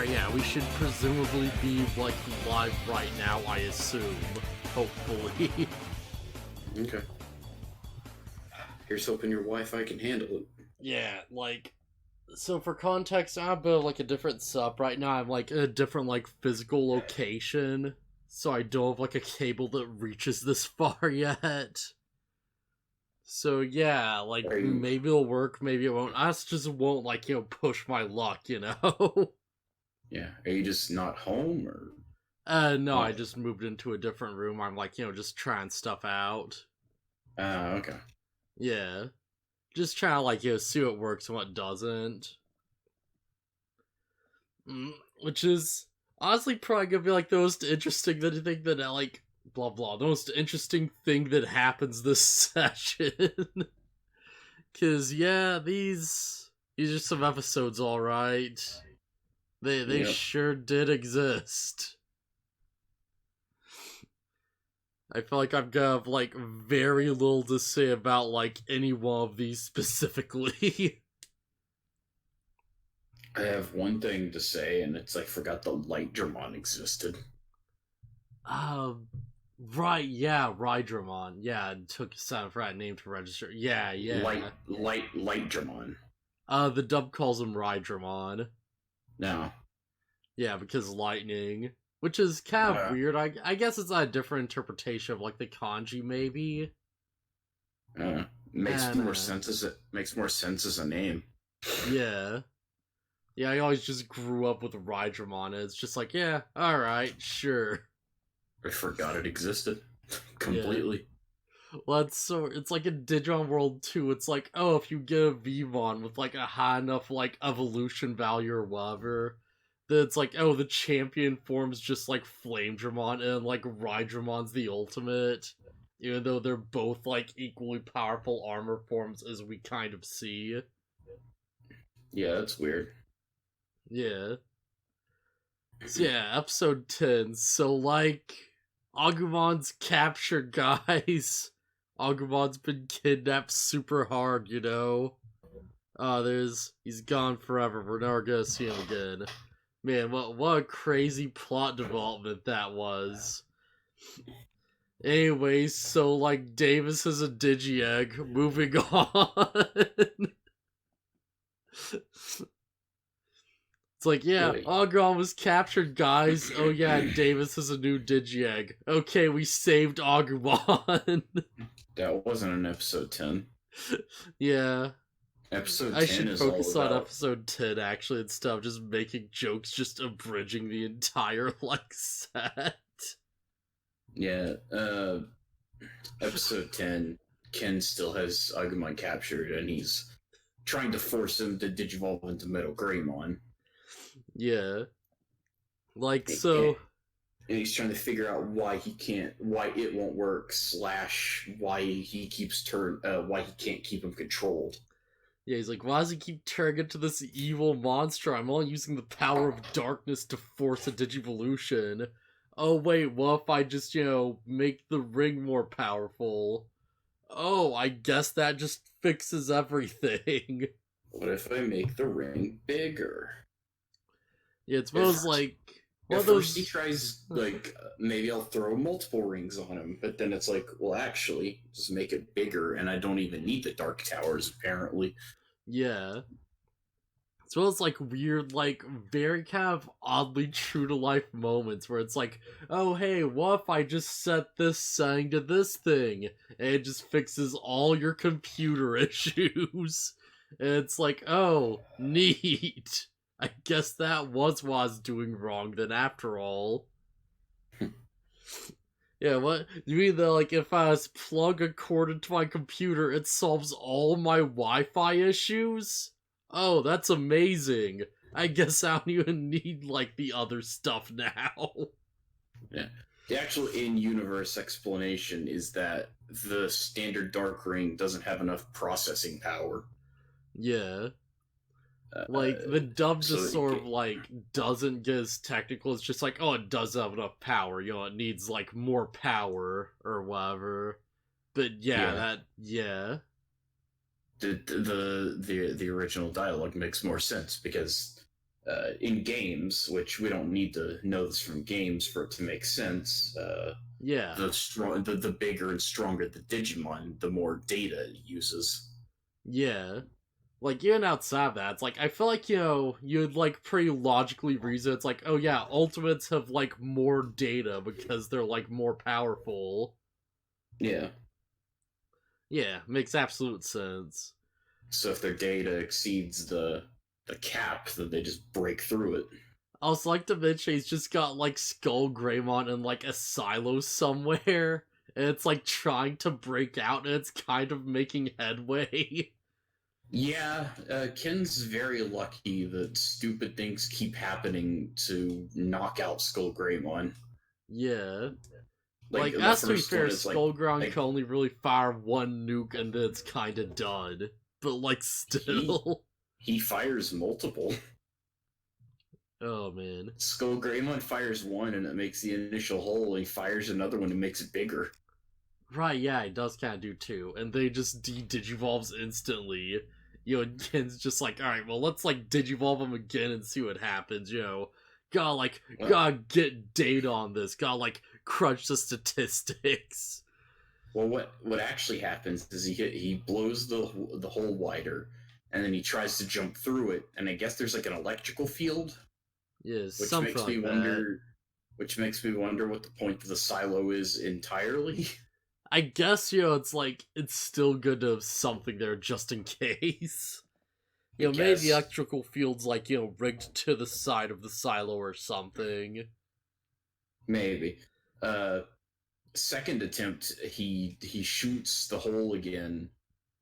Alright, yeah, we should presumably be, like, live right now, I assume. Hopefully. Okay. Here's hoping your Wi-Fi can handle it. Yeah, like, so for context, I'm like a different sub right now. I'm like in a different, like, physical location. So I don't have, like, a cable that reaches this far yet. So yeah, like, maybe it'll work, maybe it won't. I just won't, like, push my luck, Yeah. Are you just not home, or? No, I just moved into a different room. I'm, like, just trying stuff out. Okay. Yeah. Just trying to, like, see what works and what doesn't. Which is honestly probably gonna be, like, the most interesting thing that, like, blah blah, the most interesting thing that happens this session. Cause yeah, these are some episodes, alright. They sure did exist. I feel like I've got, like, very little to say about, like, any one of these specifically. I have one thing to say, and it's I forgot the Digimon existed. Right, yeah, Rydramon. Yeah, it took a sound for that name to register. Yeah. Digimon. The dub calls him Rydramon. No. Yeah, because lightning. Which is kind of weird. I guess it's a different interpretation of, like, the kanji, maybe. Makes more sense as a name. Yeah. Yeah, I always just grew up with Rydramon, and it's just like, yeah, alright, sure. I forgot it existed. Completely. Yeah. Well, it's like in Digimon World 2, it's like, oh, if you get a Vmon with, like, a high enough, like, evolution value or whatever, then it's like, oh, the champion form's just, like, Flamedramon, and, like, Rydramon's the ultimate, even though they're both, like, equally powerful armor forms, as we kind of see. Yeah, that's weird. Yeah. So yeah, episode 10. So, like, Agumon's captured, guys. Agumon's been kidnapped super hard, he's gone forever. We're never gonna see him again. Man, what a crazy plot development that was. Anyways, so, like, Davis is a Digi-Egg. Moving on. It's like, yeah, Agumon was captured, guys. Oh yeah, Davis is a new Digi-Egg. Okay, we saved Agumon. That wasn't in episode 10. Yeah. Episode 10 I should is focus all on about... episode 10, actually, instead of just making jokes, just abridging the entire, like, set. Yeah, episode 10, Ken still has Agumon captured, and he's trying to force him to digivolve into Metal Greymon. Yeah. Like, so... And he's trying to figure out why it won't work, / why he can't keep him controlled. Yeah, he's like, why does he keep turning into this evil monster? I'm only using the power of darkness to force a Digivolution. Oh wait, what if I just, make the ring more powerful? Oh, I guess that just fixes everything. What if I make the ring bigger? Yeah, it's most like... At first he tries, like, maybe I'll throw multiple rings on him, but then it's like, well, actually, just make it bigger, and I don't even need the Dark Towers, apparently. Yeah. As well as, like, weird, like, very kind of oddly true-to-life moments where it's like, oh, hey, what if I just set this setting to this thing? And it just fixes all your computer issues. And it's like, oh, neat. I guess that was what I was doing wrong then, after all. Yeah, what? You mean that, like, if I just plug a cord into my computer, it solves all my Wi-Fi issues? Oh, that's amazing. I guess I don't even need, like, the other stuff now. Yeah. The actual in-universe explanation is that the standard Dark Ring doesn't have enough processing power. Yeah. Like, the dub just sort of, like, doesn't get as technical. It's just like, oh, it does have enough power. It needs, like, more power or whatever. But yeah. The original dialogue makes more sense because in games, which we don't need to know this from games for it to make sense. Yeah. The bigger and stronger the Digimon, the more data it uses. Yeah. Like, even outside that, it's like, I feel like, you know, you'd, like, pretty logically reason it's like, oh yeah, Ultimates have, like, more data because they're, like, more powerful. Yeah. Yeah, makes absolute sense. So if their data exceeds the cap, then they just break through it. I also like to mention he's just got, like, Skull Greymon in, like, a silo somewhere, and it's, like, trying to break out, and it's kind of making headway. Yeah, Ken's very lucky that stupid things keep happening to knock out Skull Greymon. Yeah. Like Like, the as to be first one fair, is Skullground like can only really fire one nuke and then it's kinda done. But, like, he still. he fires multiple. Oh, man. Skull Greymon fires one and it makes the initial hole. He fires another one and makes it bigger. Right, yeah, it does kind of do too. And they just digivolves instantly. You know, and Ken's just like, alright, well, let's, like, digivolve them again and see what happens, you know. Well, Gotta get data on this. Gotta, like, crunch the statistics. well, what actually happens is he blows the hole wider, and then he tries to jump through it, and I guess there's like an electrical field, Yeah, which something makes me like that. wonder, what the point of the silo is entirely. I guess, you know, it's like, it's still good to have something there just in case. I You know, maybe the guess electrical field's, like, you know, rigged to the side of the silo or something. maybe. Uh, Second attempt, he shoots the hole again,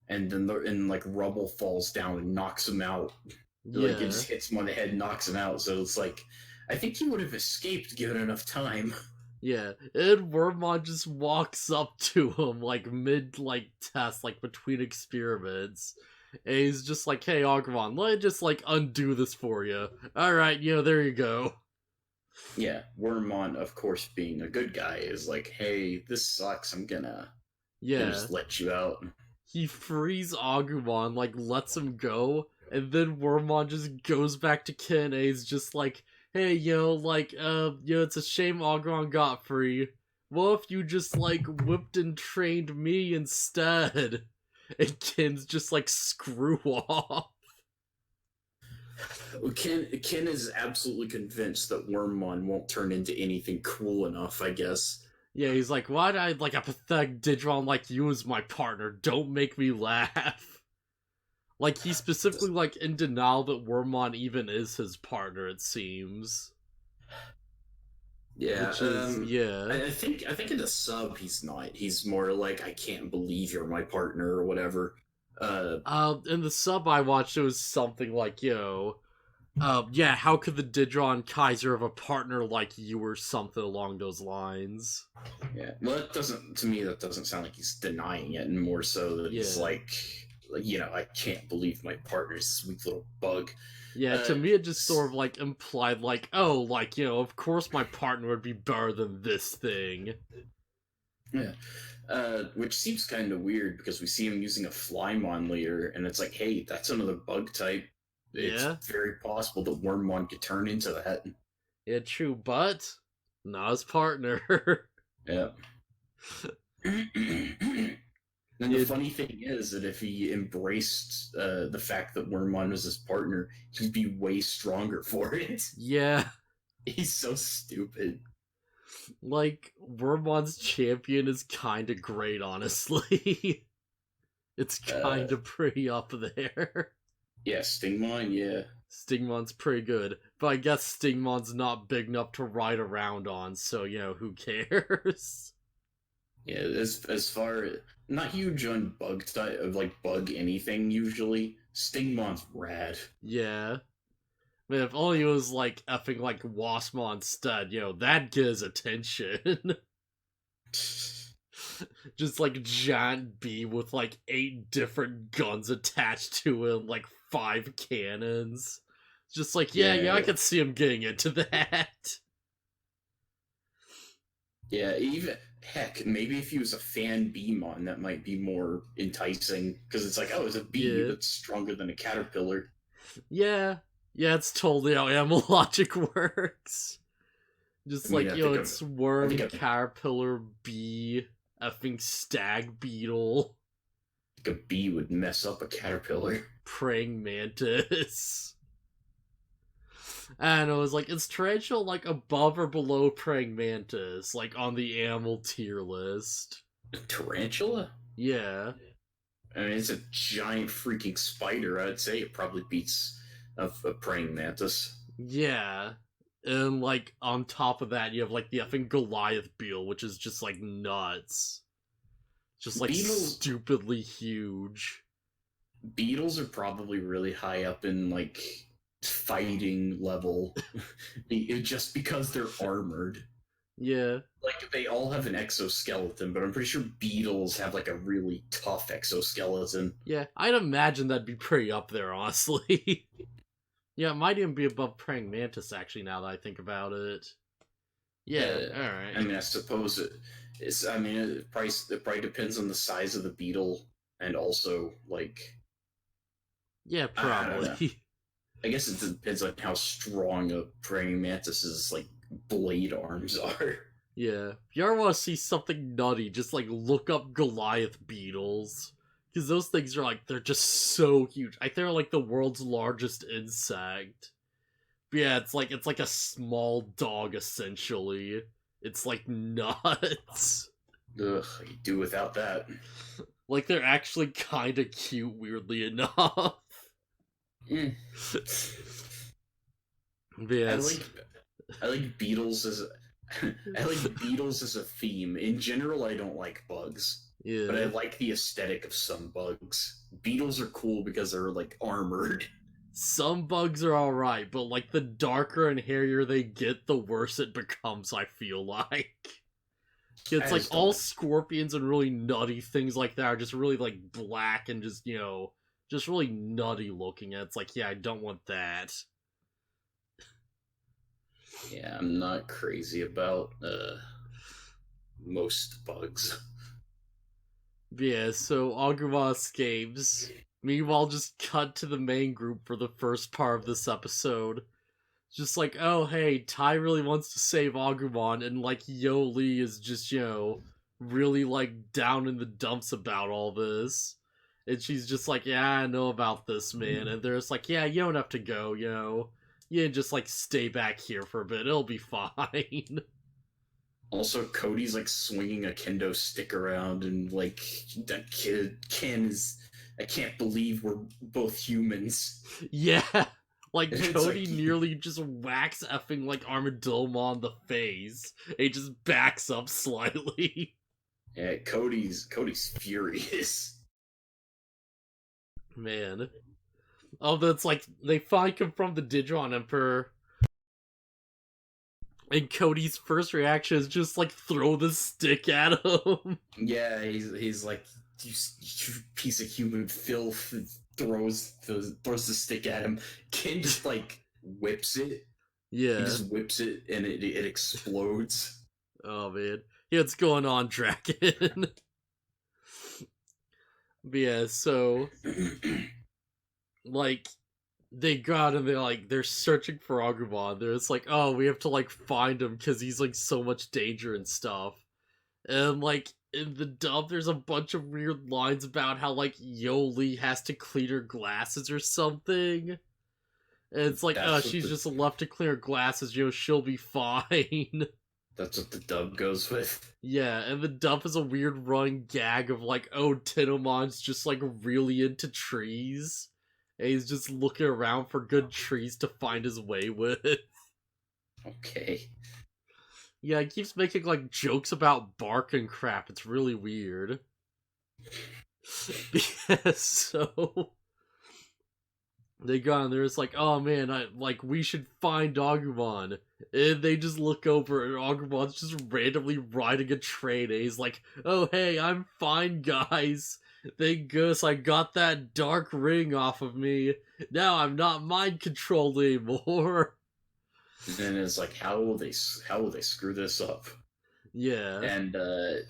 and then like rubble falls down and knocks him out. Like it Yeah. just hits him on the head and knocks him out. So it's like, I think he would have escaped given enough time. Yeah. And Wormmon just walks up to him, like, mid, like, test, like, between experiments. And he's just like, hey, Agumon, let me just, like, undo this for you. Alright, you know, there you go. Yeah, Wormmon, of course, being a good guy, is like, hey, this sucks. I'm gonna Yeah. just let you out. He frees Agumon, like, lets him go, and then Wormmon just goes back to Ken, and he's just like, hey, like, it's a shame Agumon got free. What if you just, like, whipped and trained me instead? And Ken's just like, screw off. Ken is absolutely convinced that Wormmon won't turn into anything cool enough, I guess. Yeah, he's like, why'd I, like, a pathetic Digimon like you as my partner? Don't make me laugh. Like, he's specifically, like, in denial that Wormmon even is his partner, it seems. Yeah, Which is, yeah. I think in the sub he's not. He's more like, I can't believe you're my partner or whatever. In the sub I watched, it was something like, yeah, how could the Digimon Kaiser have a partner like you or something along those lines? Yeah, well, to me, that doesn't sound like he's denying it, and more so that he's like, I can't believe my partner's this weak little bug. Yeah, to me it just sort of, like, implied, like, oh, like, of course my partner would be better than this thing. Yeah. Which seems kind of weird because we see him using a Flymon later, and it's like, hey, that's another bug type. Yeah. It's very possible that Wormmon could turn into that. Yeah, true, but not his partner. Yeah. And the funny thing is that if he embraced the fact that Wormmon was his partner, he'd be way stronger for it. Yeah. He's so stupid. Like, Wormmon's champion is kind of great, honestly. It's kind of pretty up there. Yeah, Stingmon, yeah. Stingmon's pretty good, but I guess Stingmon's not big enough to ride around on, so, who cares? Yeah, as far not huge on bug type of like bug anything usually. Stingmon's rad. Yeah. Man, if only it was like effing like Waspmon instead, that'd get his attention. Just like giant bee with like 8 different guns attached to him, like 5 cannons. Just like, yeah, I could see him getting into that. Yeah, even heck, maybe if he was a fan Beemon, that might be more enticing because it's like, oh, it's a bee that's stronger than a caterpillar. Yeah, Yeah, it's totally how animal logic works. Just I mean, like, it's I worm, think caterpillar, bee, effing stag beetle, a bee would mess up a caterpillar. praying mantis. And it was like, is tarantula like above or below praying mantis, like on the animal tier list? A tarantula? Yeah, I mean, it's a giant freaking spider. I'd say it probably beats a praying mantis. yeah. And like on top of that, you have like the effing Goliath beetle, which is just like nuts. Just like Beetles, stupidly huge. beetles are probably really high up in like fighting level, just because they're armored. Yeah. Like they all have an exoskeleton, but I'm pretty sure beetles have like a really tough exoskeleton. Yeah, I'd imagine that'd be pretty up there, honestly. Yeah, it might even be above praying mantis, actually, now that I think about it. Yeah, I alright. mean, I suppose it's. I mean, it probably depends on the size of the beetle, and also like Yeah, I don't know. probably. I guess it depends on how strong a praying mantis's like blade arms are. Yeah. If you ever want to see something nutty, just like look up Goliath beetles. Because those things are like, they're just so huge. I think they're like the world's largest insect. But yeah, it's like a small dog essentially. It's like nuts. Ugh, you do without that. Like they're actually kind of cute, weirdly enough. Mm. I Yes. like I like beetles as I like beetles as a theme. In general, I don't like bugs, but I Yeah. like the aesthetic of some bugs. Beetles are cool because they're like armored. Some bugs are alright, but like the darker and hairier they get, the worse it becomes, I feel like. I It's like just don't all like. scorpions and really nutty things like that are just really like black and just, just really nutty looking. And it's like, yeah, I don't want that. Yeah, I'm not crazy about most bugs. Yeah, so Aguma escapes. Meanwhile, just cut to the main group for the first part of this episode. Just like, oh hey, Tai really wants to save Agumon, and like Yoli is just, really like down in the dumps about all this. And she's just like, yeah, I know about this, man. And they're just like, yeah, you don't have to go, You just like stay back here for a bit, it'll be fine. Also, Cody's like swinging a kendo stick around, and like that kid Ken is. I can't believe we're both humans. Yeah. Like It's Cody like nearly just whacks effing like Armadillo on the face. It just backs up slightly. yeah, Cody's furious. Man. Oh, that's like they find him from the Digimon Emperor, and Cody's first reaction is just like throw the stick at him. Yeah, he's like you piece of human filth. Throws the stick at him. Ken just like whips it. He Yeah. just whips it and it explodes. Oh man. Yeah, what's going on, Draken? But yeah, so like they got him. They're searching for Agumon. They're just like, oh, we have to like find him because he's like so much danger and stuff. And like in the dub, there's a bunch of weird lines about how like Yoli has to clean her glasses or something. And it's like, oh, That's what she's the just left to clean her glasses. She'll be fine. that's what the dub goes with. Yeah, and the dub is a weird running gag of like, oh, Tinomon's just like really into trees. And he's just looking around for good trees to find his way with. Okay. Yeah, he keeps making like jokes about bark and crap. It's really weird. Yeah, so they go and they're just like, oh man, we should find Agumon. And they just look over and Agumon's just randomly riding a train and he's like, oh hey, I'm fine guys. Thank goodness I got that dark ring off of me. Now I'm not mind controlled anymore. And then it's like, how will they screw this up? Yeah. And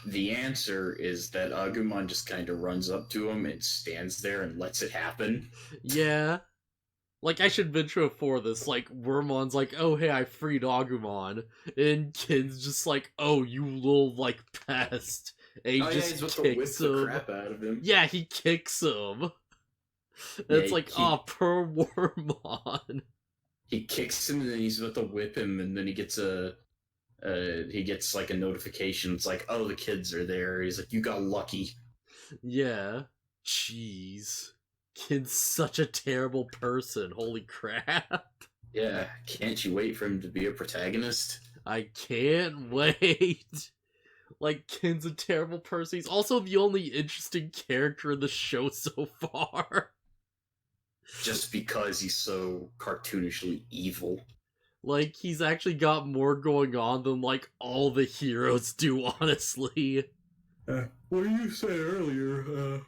the answer is that Agumon just kind of runs up to him and stands there and lets it happen. Yeah. Like, I should mention before this, like, Wormon's like, oh, hey, I freed Agumon. And Kin's just like, oh, you little, like, pest. And he Oh yeah, just he's about to whip kicks the him. crap out of him. Yeah, he kicks him. And Yeah, it's like, oh, poor Wormon. he kicks him and then he's about to whip him, and then he gets like a notification. It's like, oh, the kids are there. He's like, you got lucky. Yeah. Jeez. Kin's such a terrible person. Holy crap. Yeah, can't you wait for him to be a protagonist? I can't wait. Like, Kin's a terrible person. He's also the only interesting character in the show so far. Just because he's so cartoonishly evil. Like, he's actually got more going on than, like, all the heroes do, honestly. What you said earlier,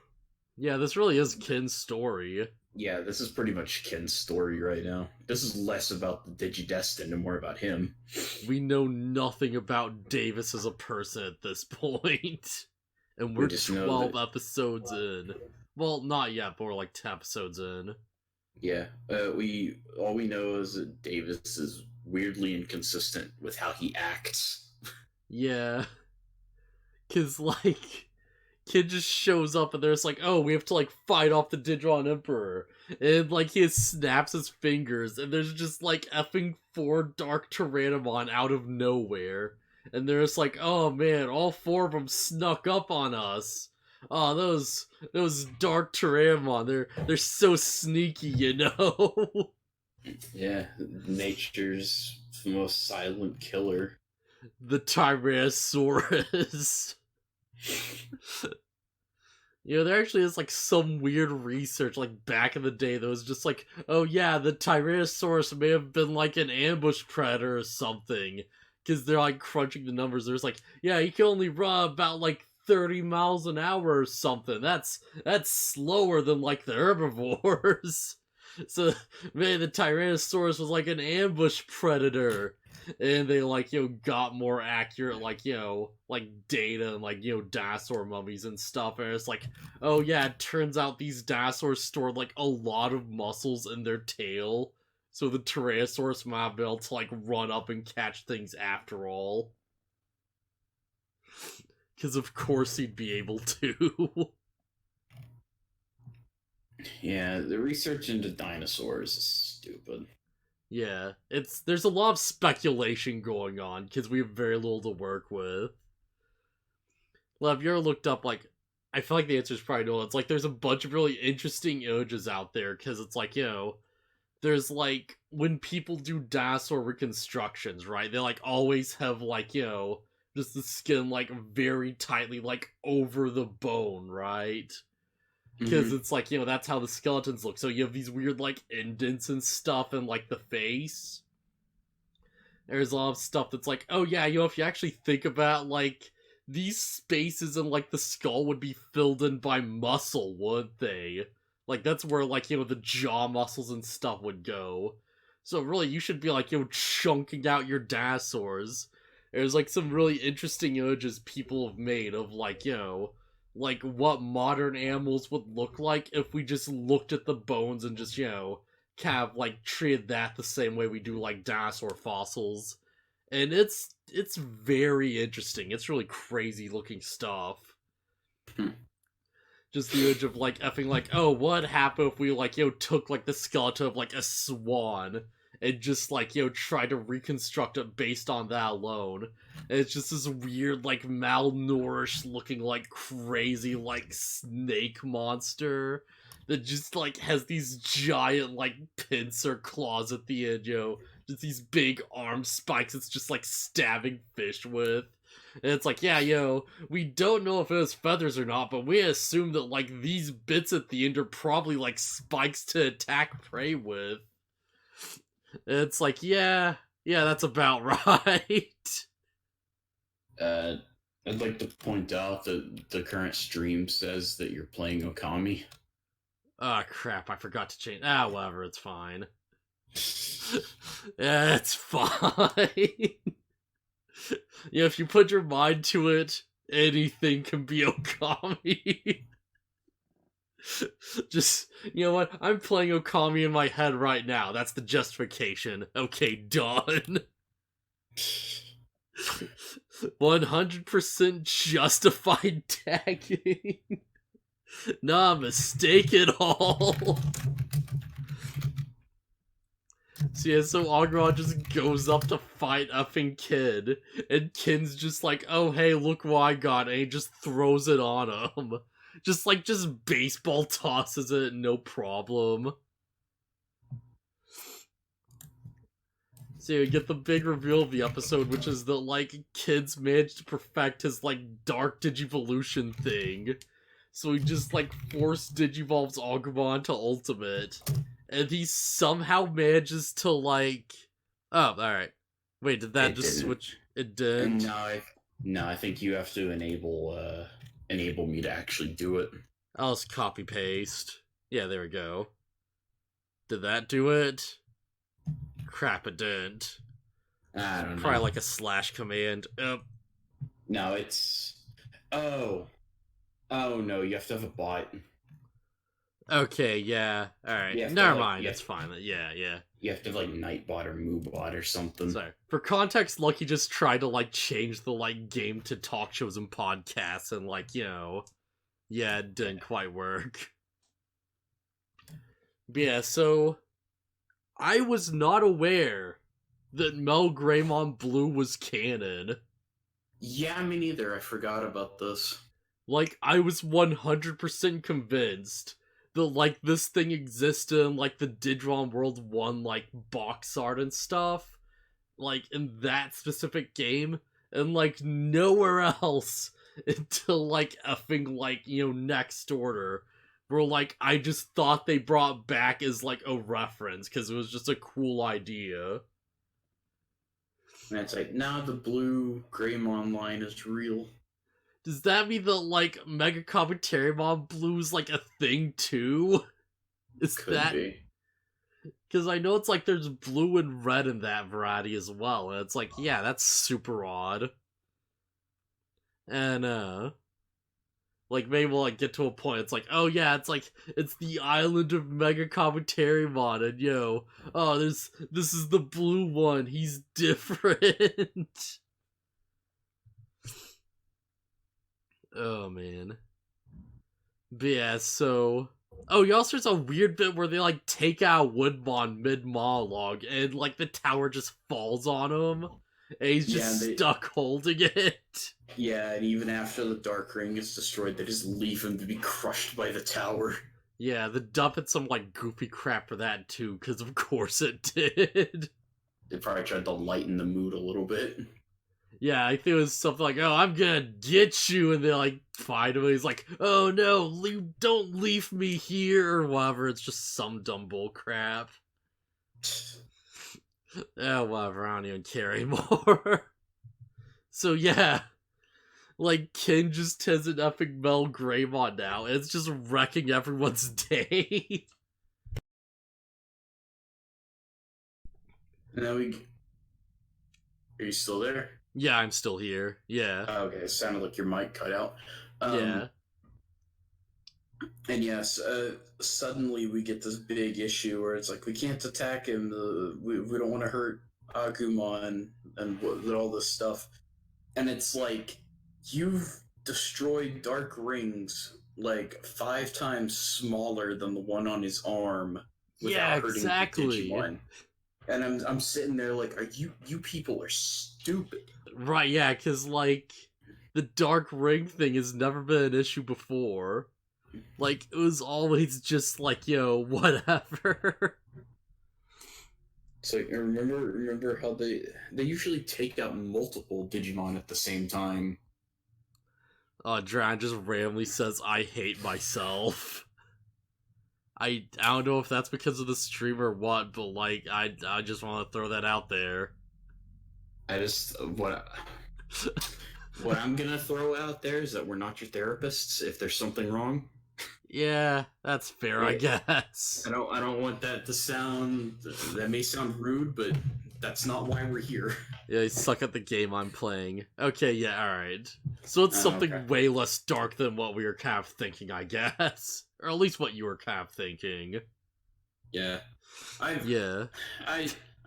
Yeah, this really is Kin's story. Yeah, this is pretty much Ken's story right now. This is less about the Digidestin and more about him. We know nothing about Davis as a person at this point. And we're just 12 episodes in. Well, not yet, but we're like 10 episodes in. Yeah, all we know is that Davis is weirdly inconsistent with how he acts. Yeah. Cause, like, Kid just shows up and there's like, oh, we have to, like, fight off the Digimon Emperor. And, like, he snaps his fingers and there's just, like, effing 4 Dark Tyrannomon out of nowhere. And they're just like, oh man, all 4 of them snuck up on us. Oh, those Dark Tyrannomon, they're so sneaky, you know? Yeah, nature's most silent killer. The Tyrannosaurus. You know, there actually is, like, some weird research, like, back in the day that was just like, oh yeah, the Tyrannosaurus may have been, like, an ambush predator or something. Because they're, like, crunching the numbers. There's like, yeah, he can only run about, like, 30 miles an hour or something. That's slower than, like, the herbivores. So, maybe the Tyrannosaurus was, like, an ambush predator. And they, like, you know, got more accurate, like, you know, like, data and, like, you know, dinosaur mummies and stuff. And it's like, oh yeah, it turns out these dinosaurs stored, like, a lot of muscles in their tail. So the Tyrannosaurus might be able to, like, run up and catch things after all. Because of course he'd be able to. Yeah, the research into dinosaurs is stupid. Yeah, there's a lot of speculation going on, because we have very little to work with. Well, have you ever looked up, like, I feel like the answer is probably no. It's like, there's a bunch of really interesting images out there, because it's like, you know, there's, like, when people do dinosaur reconstructions, right, they, like, always have, like, you know, just the skin, like, very tightly, like, over the bone, right? Because it's like, you know, that's how the skeletons look. So you have these weird, like, indents and stuff in, like, the face. There's a lot of stuff that's like, oh yeah, you know, if you actually think about, like, these spaces in, like, the skull would be filled in by muscle, wouldn't they? Like, that's where, like, you know, the jaw muscles and stuff would go. So really, you should be, like, you know, chunking out your dinosaurs. There's, like, some really interesting images people have made of, like, you know, like, what modern animals would look like if we just looked at the bones and just, you know, kind of, like, treated that the same way we do, like, dinosaur fossils. And it's very interesting. It's really crazy looking stuff. Just the image of, like, effing, like, oh, what happened if we, like, you know, took, like, the skeleton of, like, a swan and just, like, you know, tried to reconstruct it based on that alone. And it's just this weird, like, malnourished looking, like, crazy, like, snake monster that just, like, has these giant, like, pincer claws at the end, you know, just these big arm spikes it's just, like, stabbing fish with. And it's like, yeah, yo, we don't know if it has feathers or not, but we assume that, like, these bits at the end are probably, like, spikes to attack prey with. And it's like, yeah, that's about right. I'd like to point out that the current stream says that you're playing Okami. Ah, crap, I forgot to change. Ah, whatever, it's fine. It's fine. Yeah, if you put your mind to it, anything can be Okami. Just, you know what? I'm playing Okami in my head right now. That's the justification. Okay, done. 100% justified tagging. Not a mistake at all. So Agron just goes up to fight effing Kid, and Kin's just like, oh hey, look what I got, and he just throws it on him. Just baseball tosses it, no problem. So you get the big reveal of the episode, which is that, Kid's managed to perfect his, dark Digivolution thing. So he just, force Digivolves Agumon to Ultimate. And he somehow manages to, Oh, alright. Wait, did that just switch? It did? No, I think you have to enable me to actually do it. I'll just copy-paste. Yeah, there we go. Did that do it? Crap, it didn't. I don't know. Probably a slash command. No, it's... Oh, no, you have to have a bot. Okay, yeah. Alright. Never mind, it's fine. Yeah. You have to have, Nightbot or Moobot or something. Sorry. For context, Lucky just tried to, change the, game to talk shows and podcasts, and, yeah, it didn't quite work. But yeah, so... I was not aware that Melgreymon Blue was canon. Yeah, me neither. I forgot about this. I was 100% convinced that, this thing existed in, the Digimon World 1, box art and stuff. In that specific game. And, nowhere else until, effing, Next Order. Where, I just thought they brought back as, a reference, because it was just a cool idea. And it's nah, the blue Greymon line is real. Does that mean that, Mega Commentarymon Blue's, a thing, too? Could be. Because I know it's, there's blue and red in that variety as well, and it's yeah, that's super odd. And, maybe we'll, get to a point, it's oh yeah, it's the island of Mega Commentarymon, and this is the blue one, he's different. Oh, man. But yeah, so... Oh, you also there's a weird bit where they, take out Woodmon mid-monologue, and, the tower just falls on him, and he's just stuck holding it. Yeah, and even after the Dark Ring is destroyed, they just leave him to be crushed by the tower. Yeah, the dump had some, goofy crap for that, too, because of course it did. They probably tried to lighten the mood a little bit. Yeah, I think it was something oh, I'm gonna get you, and they, find him, and he's oh no, don't leave me here, or whatever, it's just some dumb bull crap. Oh, whatever, I don't even care anymore. So yeah, Ken just has an epic Melgreymon now, and it's just wrecking everyone's day. Now Are you still there? Yeah, I'm still here. Yeah. Okay, it sounded like your mic cut out. Yeah. And yes, suddenly we get this big issue where it's we can't attack him, we don't want to hurt Agumon, and all this stuff. And it's you've destroyed Dark Rings 5 times smaller than the one on his arm without hurting the Digimon. And I'm sitting there are you people are stupid. Right, yeah, because, the Dark Ring thing has never been an issue before. It was always just, whatever. So, remember how they usually take out multiple Digimon at the same time. Dran just randomly says, I hate myself. I don't know if that's because of the stream or what, but, I just want to throw that out there. What I'm gonna throw out there is that we're not your therapists if there's something wrong. Yeah, that's fair, I guess. I don't want that to sound... That may sound rude, but that's not why we're here. Yeah, I suck at the game I'm playing. Okay, yeah, alright. So it's something Okay. way less dark than what we were kind of thinking, I guess. Or at least what you were kind of thinking. Yeah, Yeah.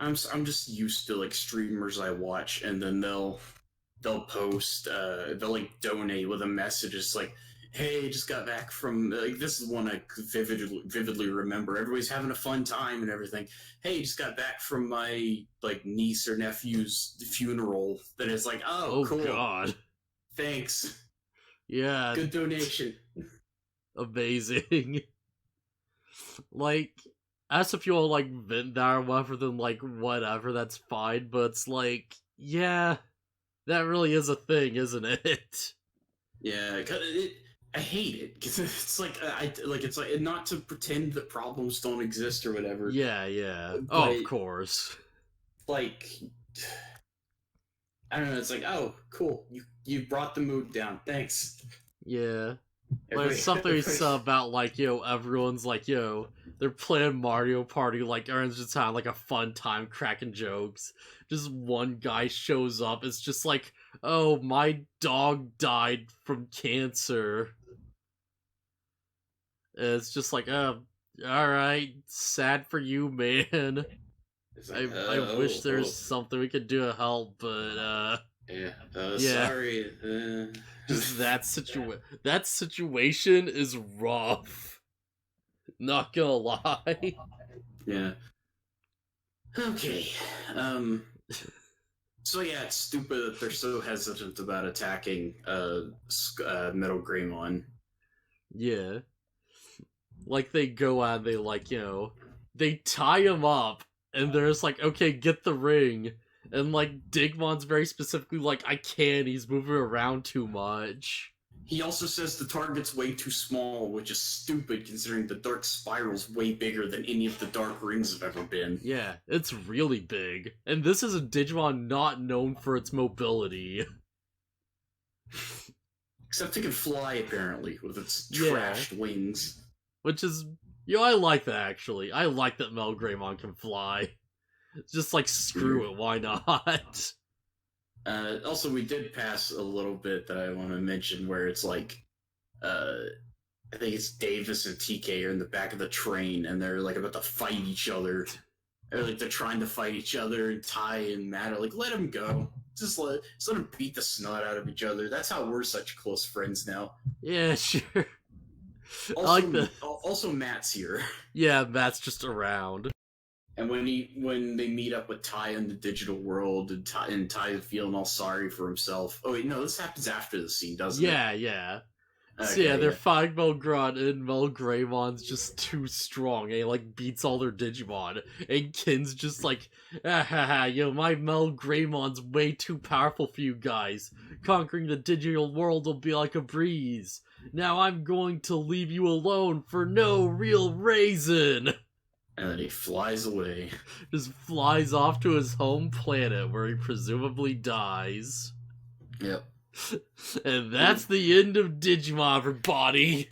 I'm just used to like streamers I watch, and then they'll post they'll like donate with a message. It's like, hey, just got back from like this is one I vividly remember. Everybody's having a fun time and everything. Hey, just got back from my like niece or nephew's funeral. Then it's like, oh cool, God. thanks, Yeah. good donation. Amazing. Like, as if you all like vent that or whatever, then like whatever, that's fine. But it's like, yeah, that really is a thing, isn't it? Yeah, I hate it because it's like it's like not to pretend that problems don't exist or whatever. Yeah, yeah. But, Oh, of course. Like, I don't know. It's like, oh, cool. You brought the mood down. Thanks. Yeah. There's something you said about like, everyone's like, they're playing Mario Party, like everyone's just having like a fun time cracking jokes. Just one guy shows up, it's just like, oh, my dog died from cancer. And it's just like, alright, sad for you, man. Like, I wish there's something we could do to help, but yeah, yeah. sorry. Just that situation is rough. Not gonna lie. Yeah. Okay. So yeah, it's stupid that they're so hesitant about attacking Metal Greymon. Yeah. Like they go out, they like, they tie him up, and they're just like, okay, get the ring. And like Digmon's very specifically like, I can't, he's moving around too much. He also says the target's way too small, which is stupid considering the Dark Spiral's way bigger than any of the Dark Rings have ever been. Yeah, it's really big. And this is a Digimon not known for its mobility. Except it can fly, apparently, with its trashed wings. Which is, I like that, actually. I like that Metal Greymon can fly. It's just like, screw it, why not? Also, we did pass a little bit that I want to mention where it's like, I think it's Davis and TK are in the back of the train and they're like about to fight each other. Or like they're trying to fight each other, and Ty and Matt are like, let them go. Just let them beat the snot out of each other. That's how we're such close friends now. Yeah, sure. Also, also Matt's here. Yeah, Matt's just around. And when they meet up with Ty in the digital world, and Ty is feeling all sorry for himself. Oh wait, no, this happens after the scene, doesn't it? Yeah. Okay, so yeah, they're fighting Melgron, and Melgraymon's just too strong, and he like beats all their Digimon. And Kin's just like, my Melgraymon's way too powerful for you guys. Conquering the digital world will be like a breeze. Now I'm going to leave you alone for no real reason. And then he flies away. Just flies off to his home planet where he presumably dies. Yep. And that's the end of Digimon, everybody.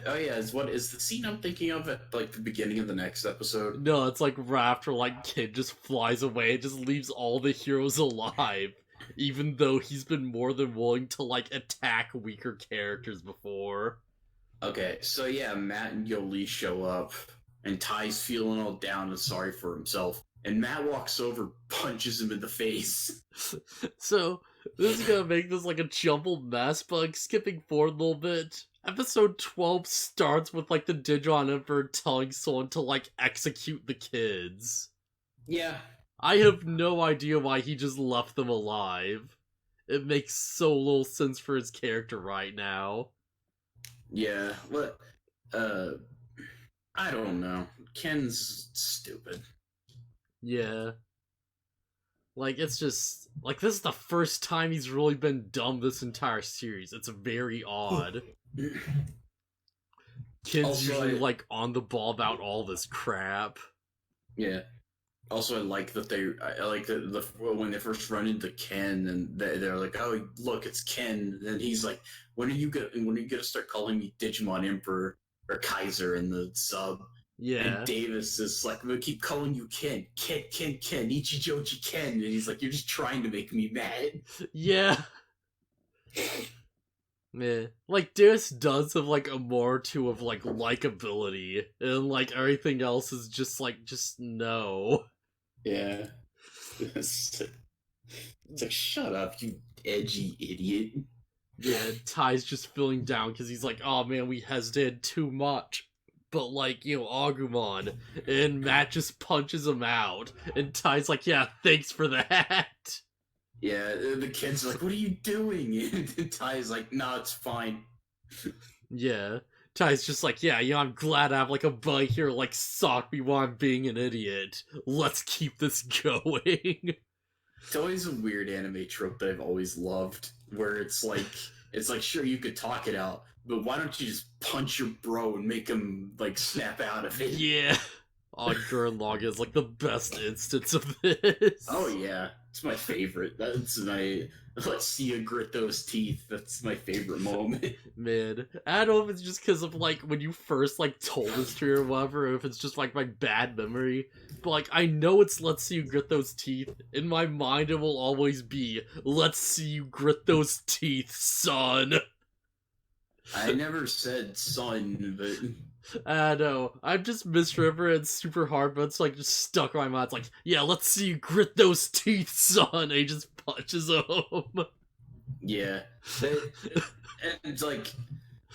Oh yeah, is the scene I'm thinking of at like the beginning of the next episode? No, it's like right after like Kid just flies away and just leaves all the heroes alive, even though he's been more than willing to like attack weaker characters before. Okay, so yeah, Matt and Yoli show up, and Ty's feeling all down and sorry for himself. And Matt walks over, punches him in the face. So, this is gonna make this like a jumbled mess, but like, skipping forward a little bit, episode 12 starts with like the Digimon Emperor telling someone to like execute the kids. Yeah. I have no idea why he just left them alive. It makes so little sense for his character right now. Yeah, what? I don't know. Ken's stupid. Yeah. Like, it's just... Like, this is the first time he's really been dumb this entire series. It's very odd. Kids Also, usually, like, on the ball about all this crap. Yeah. Also, I like that I like the when they first run into Ken, and they're like, oh, look, it's Ken. And he's like, when are you gonna start calling me Digimon Emperor or Kaiser in the sub? And Yeah. Davis is like, we keep calling you Ken, Ichijoji Ken, and he's like, you're just trying to make me mad. Yeah. Meh. Like, Deus does have, like, a more or two of, like, likability, and, like, everything else is just, like, just no. Yeah. It's like, shut up, you edgy idiot. Yeah, Ty's just feeling down because he's like, oh man, we hesitated too much. But, like, Agumon, and Matt just punches him out, and Ty's like, yeah, thanks for that. Yeah, the kids are like, what are you doing? And Ty's like, nah, it's fine. Yeah. Ty's just like, yeah, I'm glad I have, like, a buddy here, like, sock me while I'm being an idiot. Let's keep this going. It's always a weird anime trope that I've always loved, where it's like, sure, you could talk it out, but why don't you just punch your bro and make him, like, snap out of it? Yeah. Oh, Gurren is, like, the best instance of this. Oh, yeah. It's my favorite. That's my... Let's see you grit those teeth. That's my favorite moment. Man, I don't know if it's just because of, like, when you first, like, told this to me or whatever, or if it's just, like, my bad memory. But, like, I know it's let's see you grit those teeth. In my mind, it will always be, let's see you grit those teeth, son. I never said son, but... I know. I'm just misremembering it super hard, but it's, like, just stuck in my mind. It's like, yeah, let's see you grit those teeth, son. And he just punches him. Yeah. And, like,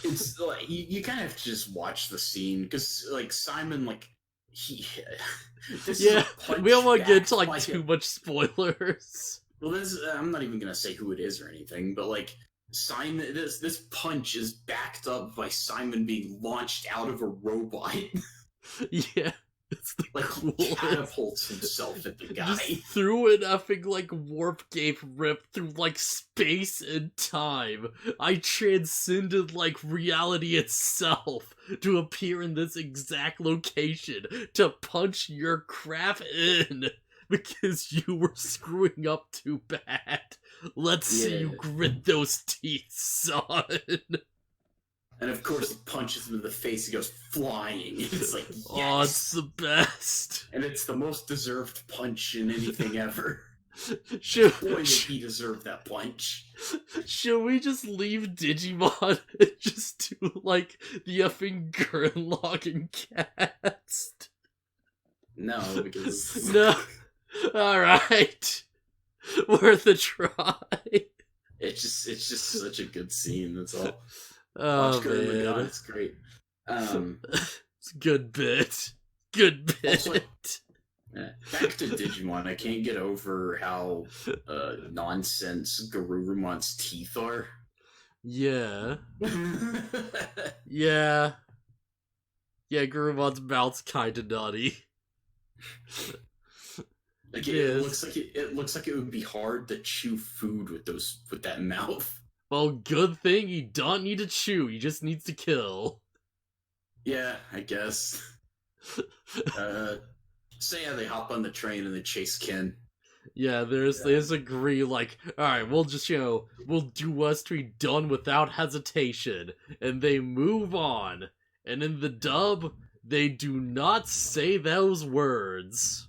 it's, like, you kind of have to just watch the scene, because, like, Simon, like, he... this Yeah, is a punch we don't want to get into, back like, too much spoilers. Well, this I'm not even gonna say who it is or anything, but like Simon, this punch is backed up by Simon being launched out of a robot, Yeah, it's the like coolest. catapults himself at the guy. Just through an effing, like, warp gate rip through, like, space and time. I transcended, like, reality itself to appear in this exact location to punch your crap in because you were screwing up too bad. Let's see you Yeah. grit those teeth, son. And of course, he punches him in the face. He goes flying. It's like, yes. Oh, it's the best. And it's the most deserved punch in anything ever. Should, Boy, did he deserve that punch. should we just leave Digimon and just do, like, the effing Gurren and cast? No, because No. Alright. Worth a try. it's just such a good scene. That's all. Oh, Watch Gurren man. Lagann, it's great. It's a good bit. Good bit. Also, back to Digimon, I can't get over how nonsense Garurumon's teeth are. Yeah. Yeah. Yeah, Gurumon's mouth's kinda nutty. Like It it is. looks like it would be hard to chew food with that mouth. Well, good thing he don't need to chew, he just needs to kill. Yeah, I guess. So yeah, they hop on the train and they chase Ken. Yeah, there's agree, like, alright, we'll just, we'll do what's to be done without hesitation. And they move on. And in the dub, they do not say those words.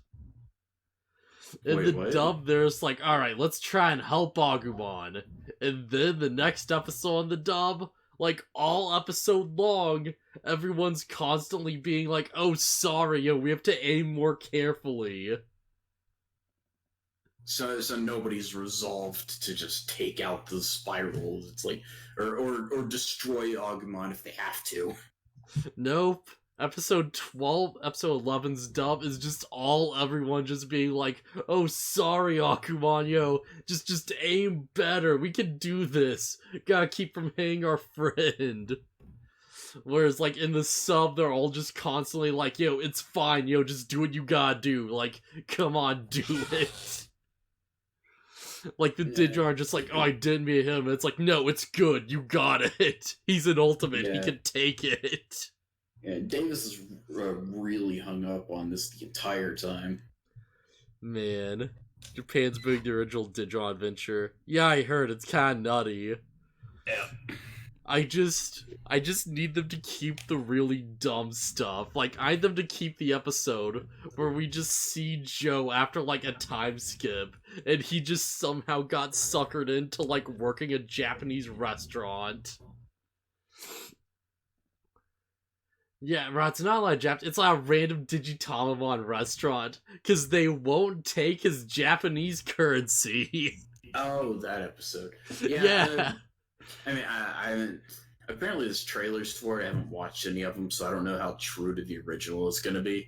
In Wait, the what? dub, there's like, alright, let's try and help Agumon. And then the next episode in the dub, like, all episode long, everyone's constantly being like, oh, sorry, we have to aim more carefully. So nobody's resolved to just take out the spirals. It's like, or destroy Agumon if they have to. Nope. Episode 11's dub is just all everyone just being like, oh, sorry, Agumon, just aim better, we can do this, gotta keep from hitting our friend. Whereas, like, in the sub, they're all just constantly like, it's fine, just do what you gotta do, like, come on, do it. Like, the Digimon are just like, oh, I didn't mean him, and it's like, no, it's good, you got it, he's an ultimate, he can take it. Yeah, Davis is really hung up on this the entire time. Man, Japan's big the original Digimon adventure. Yeah, I heard it's kind of nutty. Yeah. I I just need them to keep the really dumb stuff. Like, I need them to keep the episode where we just see Joe after, like, a time skip, and he just somehow got suckered into, like, working a Japanese restaurant. Yeah, right, it's not like it's like a random Digimon restaurant, because they won't take his Japanese currency. Oh, that episode. Yeah. I mean, I haven't. Apparently, there's trailers for it. I haven't watched any of them, so I don't know how true to the original it's gonna be.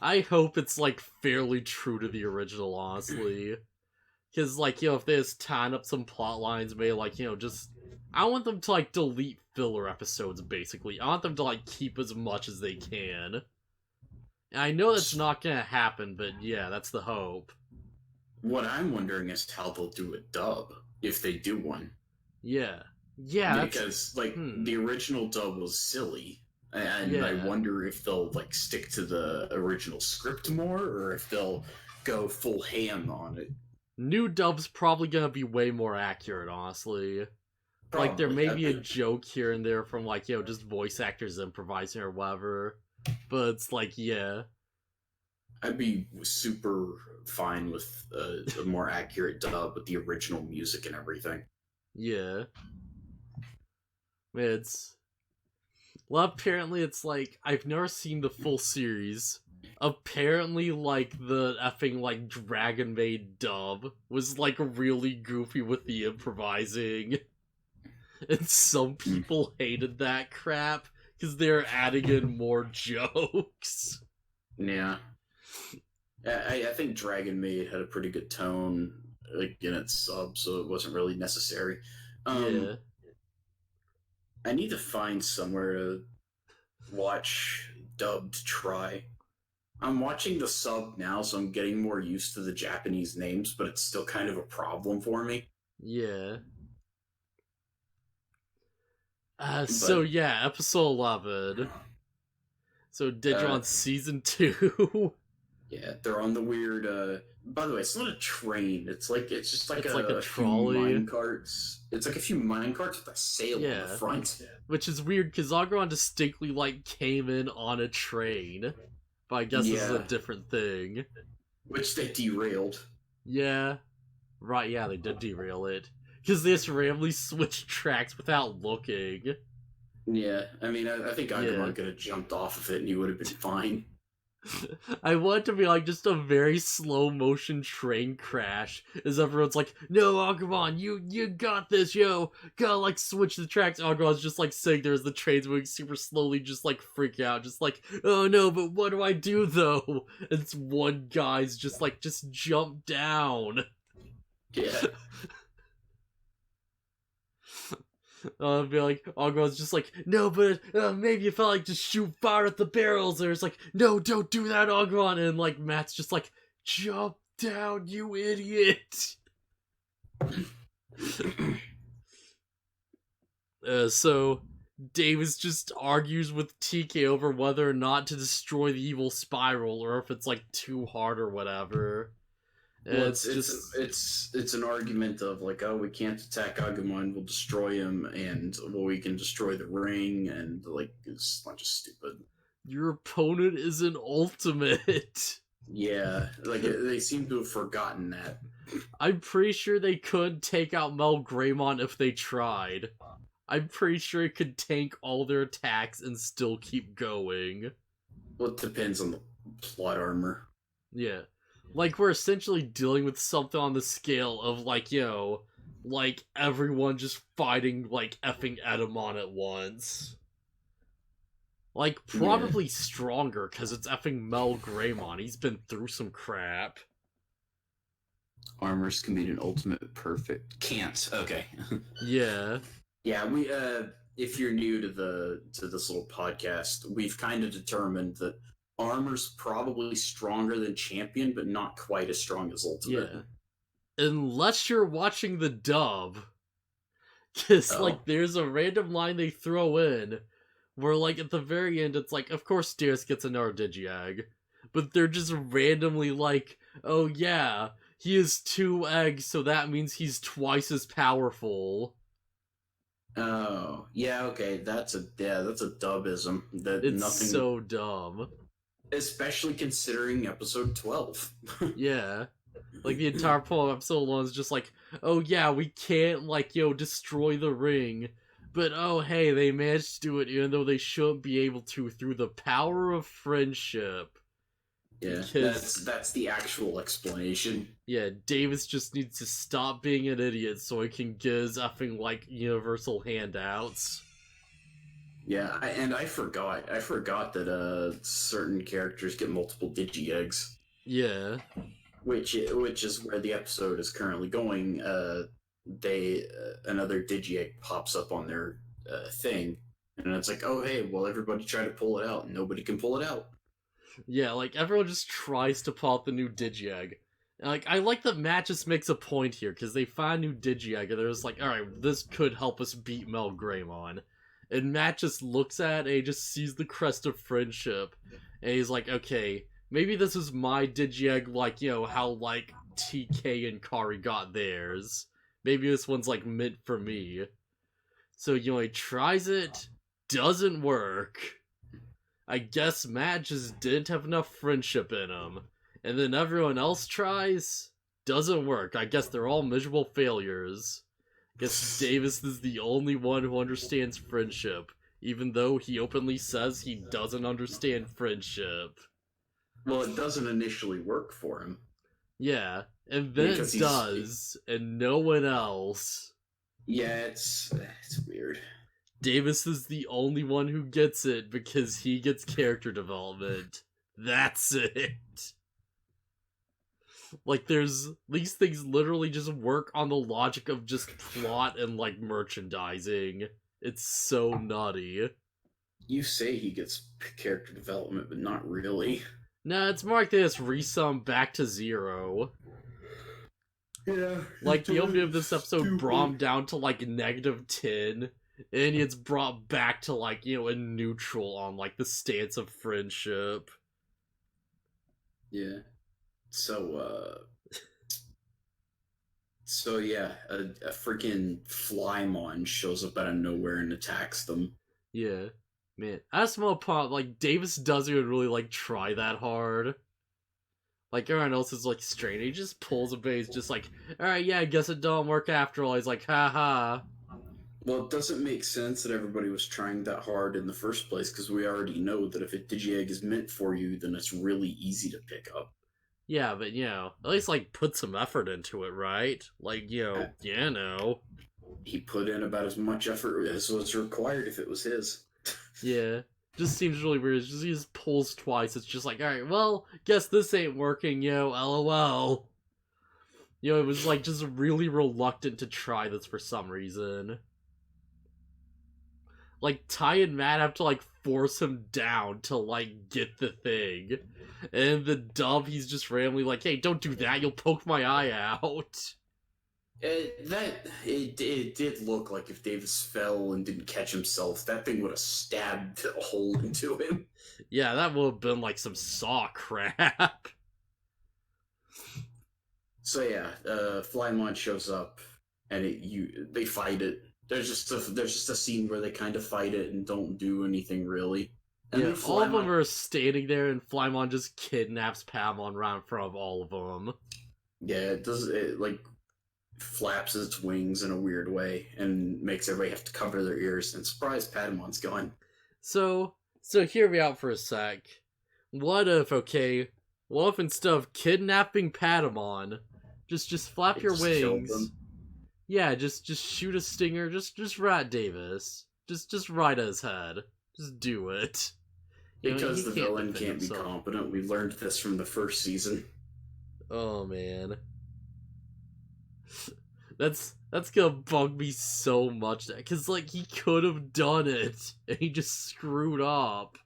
I hope it's, like, fairly true to the original, honestly. Because, like, if they just tying up some plot lines, maybe, like, just... I want them to, like, delete filler episodes, basically. I want them to, like, keep as much as they can. And I know that's not gonna happen, but yeah, that's the hope. What I'm wondering is how they'll do a dub, if they do one. Yeah. Yeah, because the original dub was silly, and Yeah. I wonder if they'll like stick to the original script more, or if they'll go full ham on it. New dub's probably gonna be way more accurate, honestly. Like, there may be a joke here and there from, like, just voice actors improvising or whatever. But it's like, yeah. I'd be super fine with a more accurate dub with the original music and everything. Yeah. It's... Well, apparently it's like, I've never seen the full series. Apparently, like, the effing, like, Dragon Maid dub was, like, really goofy with the improvising. And some people hated that crap, because they're adding in more jokes. Yeah. I think Dragon Maid had a pretty good tone, like, in its sub, so it wasn't really necessary. Yeah. I need to find somewhere to watch dubbed try. I'm watching the sub now, so I'm getting more used to the Japanese names, but it's still kind of a problem for me. Yeah. So yeah, episode 11. So Digimon Season 2. Yeah, they're on the weird, by the way, it's not a train, it's just like a trolley. Mine carts. It's like a few mine carts with a sail on the front. Which is weird, because Agron distinctly, like, came in on a train. But I guess this is a different thing. Which they derailed. Yeah. Right, yeah, they did derail it. Because they just randomly switched tracks without looking. Yeah, I mean, I think Agumon could have jumped off of it and he would have been fine. I want it to be like just a very slow motion train crash, as everyone's like, "No, Agumon, you got this, yo! Gotta like switch the tracks." Agumon's just like sitting there as the train's moving super slowly, just like freak out, just like, "Oh no, but what do I do though?" And it's one guy's just like, "Just jump down." Yeah. Be like, Agumon's just like, "No, but maybe if I like just shoot fire at the barrels," or it's like, "No, don't do that, Agumon," and like Matt's just like, "Jump down, you idiot." So Davis just argues with TK over whether or not to destroy the evil spiral, or if it's like too hard or whatever. Well, it's an argument of like, oh, we can't attack Agumon, we'll destroy him, and well, we can destroy the ring, and like it's a bunch of stupid. Your opponent is an ultimate. Yeah, like they seem to have forgotten that. I'm pretty sure they could take out Melgreymon if they tried. I'm pretty sure it could tank all their attacks and still keep going. Well, it depends on the plot armor. Yeah. Like, we're essentially dealing with something on the scale of, like, like, everyone just fighting, like, effing Edamon at once. Like, probably stronger, because it's effing Melgreymon. He's been through some crap. Armors can be an ultimate perfect. Can't. Okay. Yeah. Yeah, we, if you're new to this little podcast, we've kind of determined that Armor's probably stronger than Champion, but not quite as strong as Ultimate. Yeah. Unless you're watching the dub. Because, like, there's a random line they throw in where, like, at the very end, it's like, of course Dearest gets another Digi-Egg. But they're just randomly like, oh yeah, he has 2 eggs, so that means he's twice as powerful. Oh, yeah, okay. That's a dubism. That It's nothing, so dumb. especially considering episode 12. Yeah. Like, the entire point of episode 1 is just like, oh yeah, we can't, like, destroy the ring. But, oh hey, they managed to do it even though they shouldn't be able to through the power of friendship. Yeah, Because, that's the actual explanation. yeah, Davis just needs to stop being an idiot so he can get his effing, like, universal handouts. Yeah, I forgot. I forgot that certain characters get multiple digi eggs, Yeah. which is where the episode is currently going. They another digi egg pops up on their thing, and it's like, oh hey, well everybody try to pull it out, and nobody can pull it out. Yeah, like, everyone just tries to pull out the new Digi-Egg. And, like, I like that Matt just makes a point here, because they find new Digi-Egg, and they're just like, alright, this could help us beat Melgreymon. And Matt just looks at it, and he just sees the crest of friendship, and he's like, okay, maybe this is my Digi-Egg, like, how, like, TK and Kari got theirs. Maybe this one's, like, meant for me. So, he tries it, doesn't work. I guess Matt just didn't have enough friendship in him. And then everyone else tries, doesn't work. I guess they're all miserable failures. Guess Davis is the only one who understands friendship, even though he openly says he doesn't understand friendship. Well, it doesn't initially work for him. Yeah, and then Because it does, and no one else. Yeah, it's weird. Davis is the only one who gets it because he gets character development. That's it. Like, these things literally just work on the logic of just plot and, like, merchandising. It's so nutty. You say he gets character development, but not really. Nah, it's more like they just resum back to 0. Yeah. Like, the opening of this episode brought him down to, like, -10, and it's brought back to, like, a neutral on, like, the stance of friendship. Yeah. So yeah, a freaking Flymon shows up out of nowhere and attacks them. Yeah. Man, at a small part, like, Davis doesn't even really, like, try that hard. Like, everyone else is, like, strained. He just pulls a bait. He's just like, alright, yeah, I guess it don't work after all. He's like, haha. Well, it doesn't make sense that everybody was trying that hard in the first place, because we already know that if a Digi-Egg is meant for you, then it's really easy to pick up. Yeah, but, at least, like, put some effort into it, right? Like, He put in about as much effort as was required if it was his. Yeah. Just seems really weird. He just pulls twice. It's just like, alright, well, guess this ain't working, lol. It was, like, just really reluctant to try this for some reason. Like, Ty and Matt have to, like, force him down to, like, get the thing. And the dub, he's just randomly like, hey, don't do that, you'll poke my eye out. It did look like if Davis fell and didn't catch himself, that thing would have stabbed a hole into him. Yeah, that would have been like some Saw crap. So yeah, Flymon shows up and they fight it. There's just a scene where they kind of fight it and don't do anything really. And yeah, all of them are standing there, and Flymon just kidnaps Paimon right in front of all of them. Yeah, it like flaps its wings in a weird way and makes everybody have to cover their ears. And surprise, Paimon's gone. So hear me out for a sec. What if instead of kidnapping Paimon, just flap your wings? Yeah, just shoot a stinger. Just right, Davis. Just right at his head. Just do it. Because the villain can't be competent. We learned this from the first season. Oh man, that's gonna bug me so much. Because like he could have done it, and he just screwed up.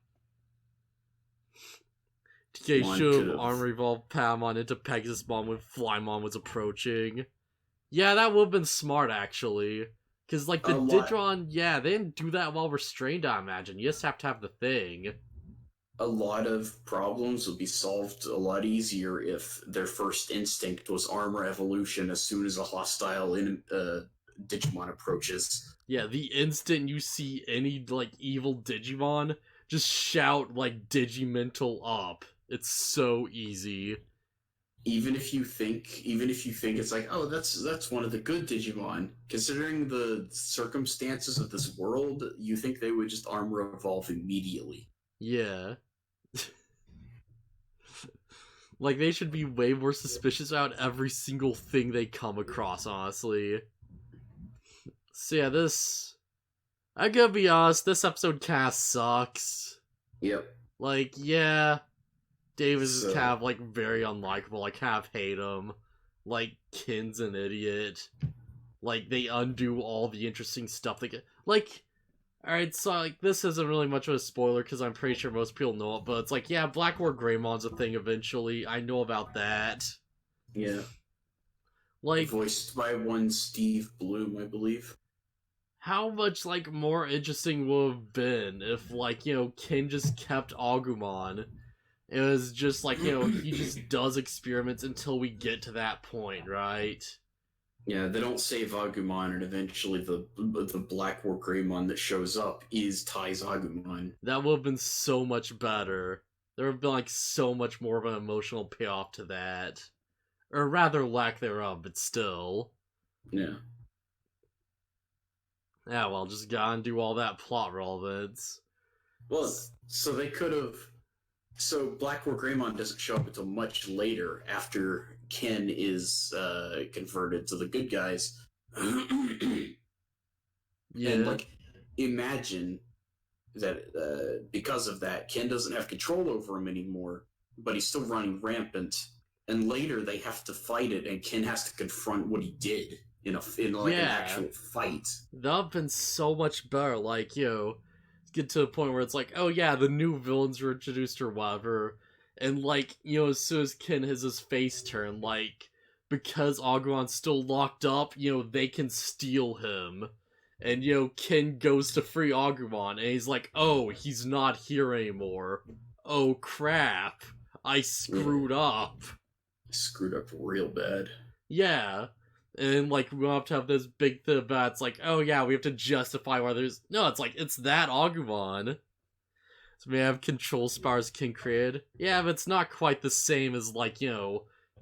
TK should have armor evolved Paimon into Pegasusmon when Flymon was approaching. Yeah, that would have been smart, actually. Because, like, the Digimon, yeah, they didn't do that while restrained, I imagine. You just have to have the thing. A lot of problems would be solved a lot easier if their first instinct was armor evolution as soon as a hostile Digimon approaches. Yeah, the instant you see any, like, evil Digimon, just shout, like, Digimental up. It's so easy. Even if you think it's like, oh, that's one of the good Digimon, considering the circumstances of this world, you think they would just armor evolve immediately. Yeah. Like, they should be way more suspicious about every single thing they come across, honestly. So yeah, I gotta be honest, this episode cast sucks. Yep. Like, yeah, Davis is kind So of, like, very unlikable. I kind of hate him. Like, Kin's an idiot. Like, they undo all the interesting stuff they get. Like, alright, so, like, this isn't really much of a spoiler, because I'm pretty sure most people know it, but it's like, yeah, Black War Greymon's a thing eventually. I know about that. yeah, Like, voiced by one Steve Bloom, I believe. how much, like, more interesting would have been if, like, Kin just kept Agumon. It was just like, he just does experiments until we get to that point, right? Yeah, they don't save Agumon, and eventually the Black War Greymon that shows up is Tai's Agumon. That would have been so much better. There would have been, like, so much more of an emotional payoff to that. Or rather, lack thereof, but still. Yeah. Yeah, well, just gotta undo all that plot relevance. Well, so they could have. So Black War Greymon doesn't show up until much later, after Ken is converted to the good guys. Yeah. And like, imagine that because of that, Ken doesn't have control over him anymore, but he's still running rampant. And later they have to fight it, and Ken has to confront what he did in an actual fight. That would have been so much better. Like, get to the point where it's like, oh yeah, the new villains were introduced or whatever. And like, as soon as Ken has his face turned, like, because Agumon's still locked up, they can steal him. And, Ken goes to free Agumon, and he's like, oh, he's not here anymore. Oh crap. I screwed up. Screwed up real bad. Yeah. And, like, we have to have this big thing about it's like, oh yeah, we have to justify why there's... No, it's like, it's that Agumon. So we have control spars King created. Yeah, but it's not quite the same as, like,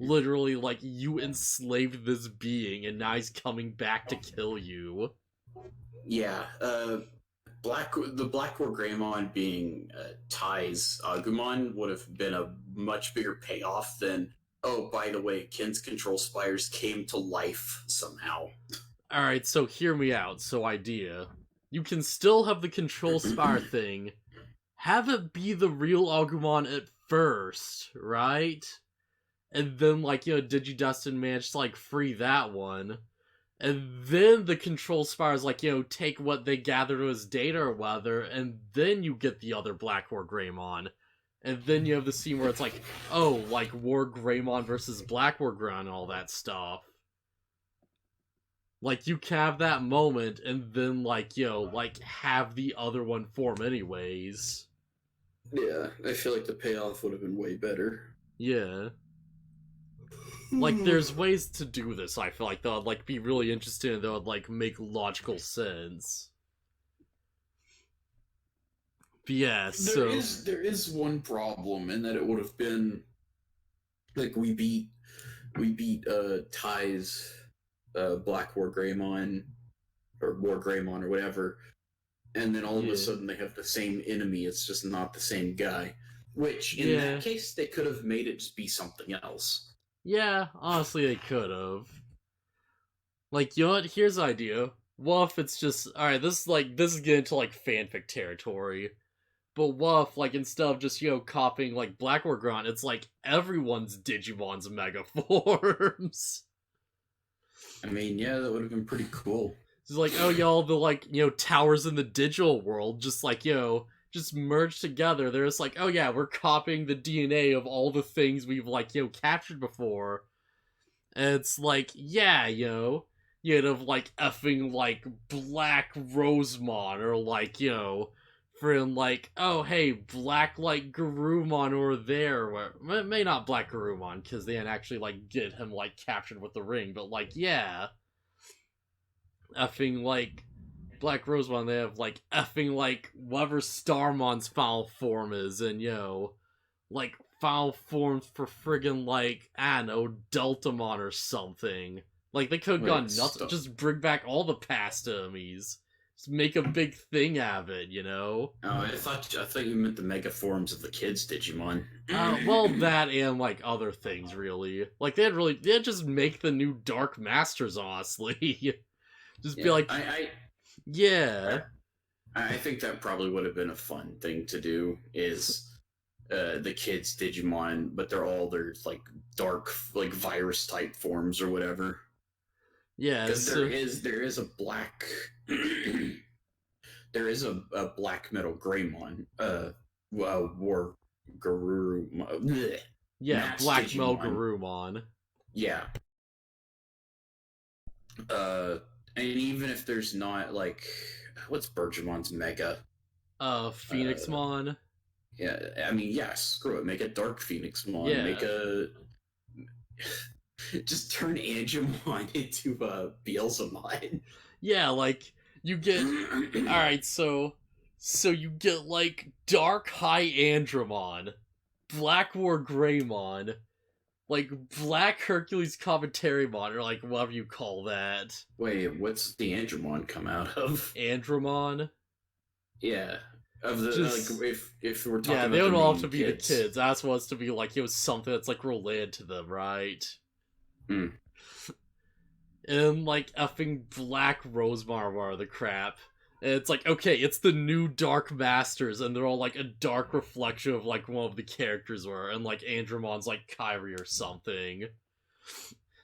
literally, like, you enslaved this being, and now he's coming back to kill you. Yeah, the Black War Greymon being Tai's Agumon would have been a much bigger payoff than, oh, by the way, Ken's control spires came to life somehow. Alright, so hear me out. So idea. You can still have the control spire thing. Have it be the real Agumon at first, right? And then, like, Digidestin managed to, like, free that one. And then the control spires, like, take what they gather as data or whatever, and then you get the other Black War Greymon. And then you have the scene where it's like, oh, like, War Greymon versus Black War Greymon and all that stuff. Like, you can have that moment, and then, like, like, have the other one form anyways. Yeah, I feel like the payoff would have been way better. Yeah. Like, there's ways to do this, I feel like, that would, like, be really interesting and that would, like, make logical sense. But yeah, so... There is one problem, in that it would have been... Like, we beat Tai's Black War Greymon, or War Greymon, or whatever, and then all of a sudden they have the same enemy, it's just not the same guy. Which, in that case, they could have made it just be something else. Yeah, honestly, they could have. Like, you know what? Here's an idea. What if it's just... Alright, this is getting into, like, fanfic territory. But what if, like, instead of just, copying, like, Black War Greymon, it's, like, everyone's Digimon's mega forms. I mean, yeah, that would have been pretty cool. It's like, oh, y'all, the, like, towers in the digital world, just, like, just merged together. They're just like, oh yeah, we're copying the DNA of all the things we've, like, captured before. And it's like, yeah, you'd have, like, effing, like, Black Rosemon, or, like, friggin', like, oh, hey, Black, like, Garurumon over there. Where, may not Black Garurumon, because they didn't actually, like, get him, like, captured with the ring, but, like, yeah. Effing, like, Black Rosemon, they have, like, effing, like, whatever Starmon's foul form is, and, like, foul forms for friggin', like, I don't know, Deltamon or something. Like, they could've gone nuts, just bring back all the past enemies. Just make a big thing out of it, Oh, I thought you meant the mega forms of the kids Digimon. Well, that and, like, other things, really. Like, they'd just make the new Dark Masters, honestly. Just be like, yeah. I think that probably would have been a fun thing to do, is the kids Digimon, but they're all their, like, dark, like, virus-type forms or whatever. Yeah, because there is a black there is a black metal Greymon, War Guru. Yeah, Max Black Digimon. Melgarumon. Yeah. And even if there's not, like, what's Bergemon's mega? Phoenixmon. Yeah, I mean, yeah, screw it. Make a Dark Phoenixmon. Yeah. Make a. Just turn Angemon into Beelzemon. Yeah, like, you get. Alright, so you get, like, Dark High Andromon, Black War Greymon, like, Black Hercules Commentarymon, or, like, whatever you call that. Wait, what's the Andromon come out of? Andromon? Yeah. Of the, like, if we're talking about they don't all have to be kids. the kids. That's what's to be, like, it was something that's, like, related to them, right? Hmm. And, like, effing Black Rosemar or the crap. And it's like, okay, it's the new Dark Masters, and they're all, like, a dark reflection of, like, one of the characters were, and, like, Andromon's, like, Kyrie or something.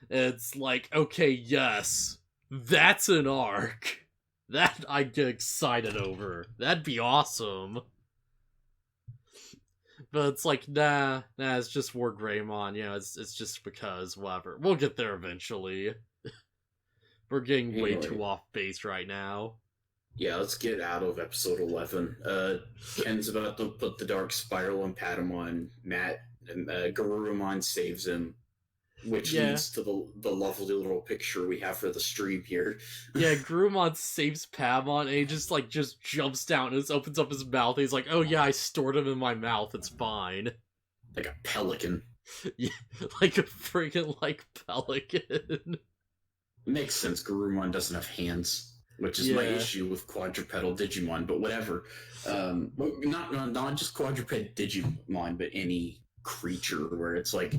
And it's like, okay, yes, that's an arc. That I get excited over. That'd be awesome. But it's like, nah, it's just War Greymon, it's just because, whatever. We'll get there eventually. We're getting way too off base right now. Yeah, let's get out of episode 11. Ken's about to put the Dark Spiral on Patamon. Matt and Garurumon saves him, which leads to the lovely little picture we have for the stream here. Yeah, Garurumon saves Patamon, and he just jumps down and just opens up his mouth. And he's like, oh yeah, I stored him in my mouth, it's fine. Like a pelican. Yeah, like a freaking, like, pelican. Makes sense, Garurumon doesn't have hands, which is my issue with quadrupedal Digimon, but whatever. Not just quadruped Digimon, but any creature where it's like,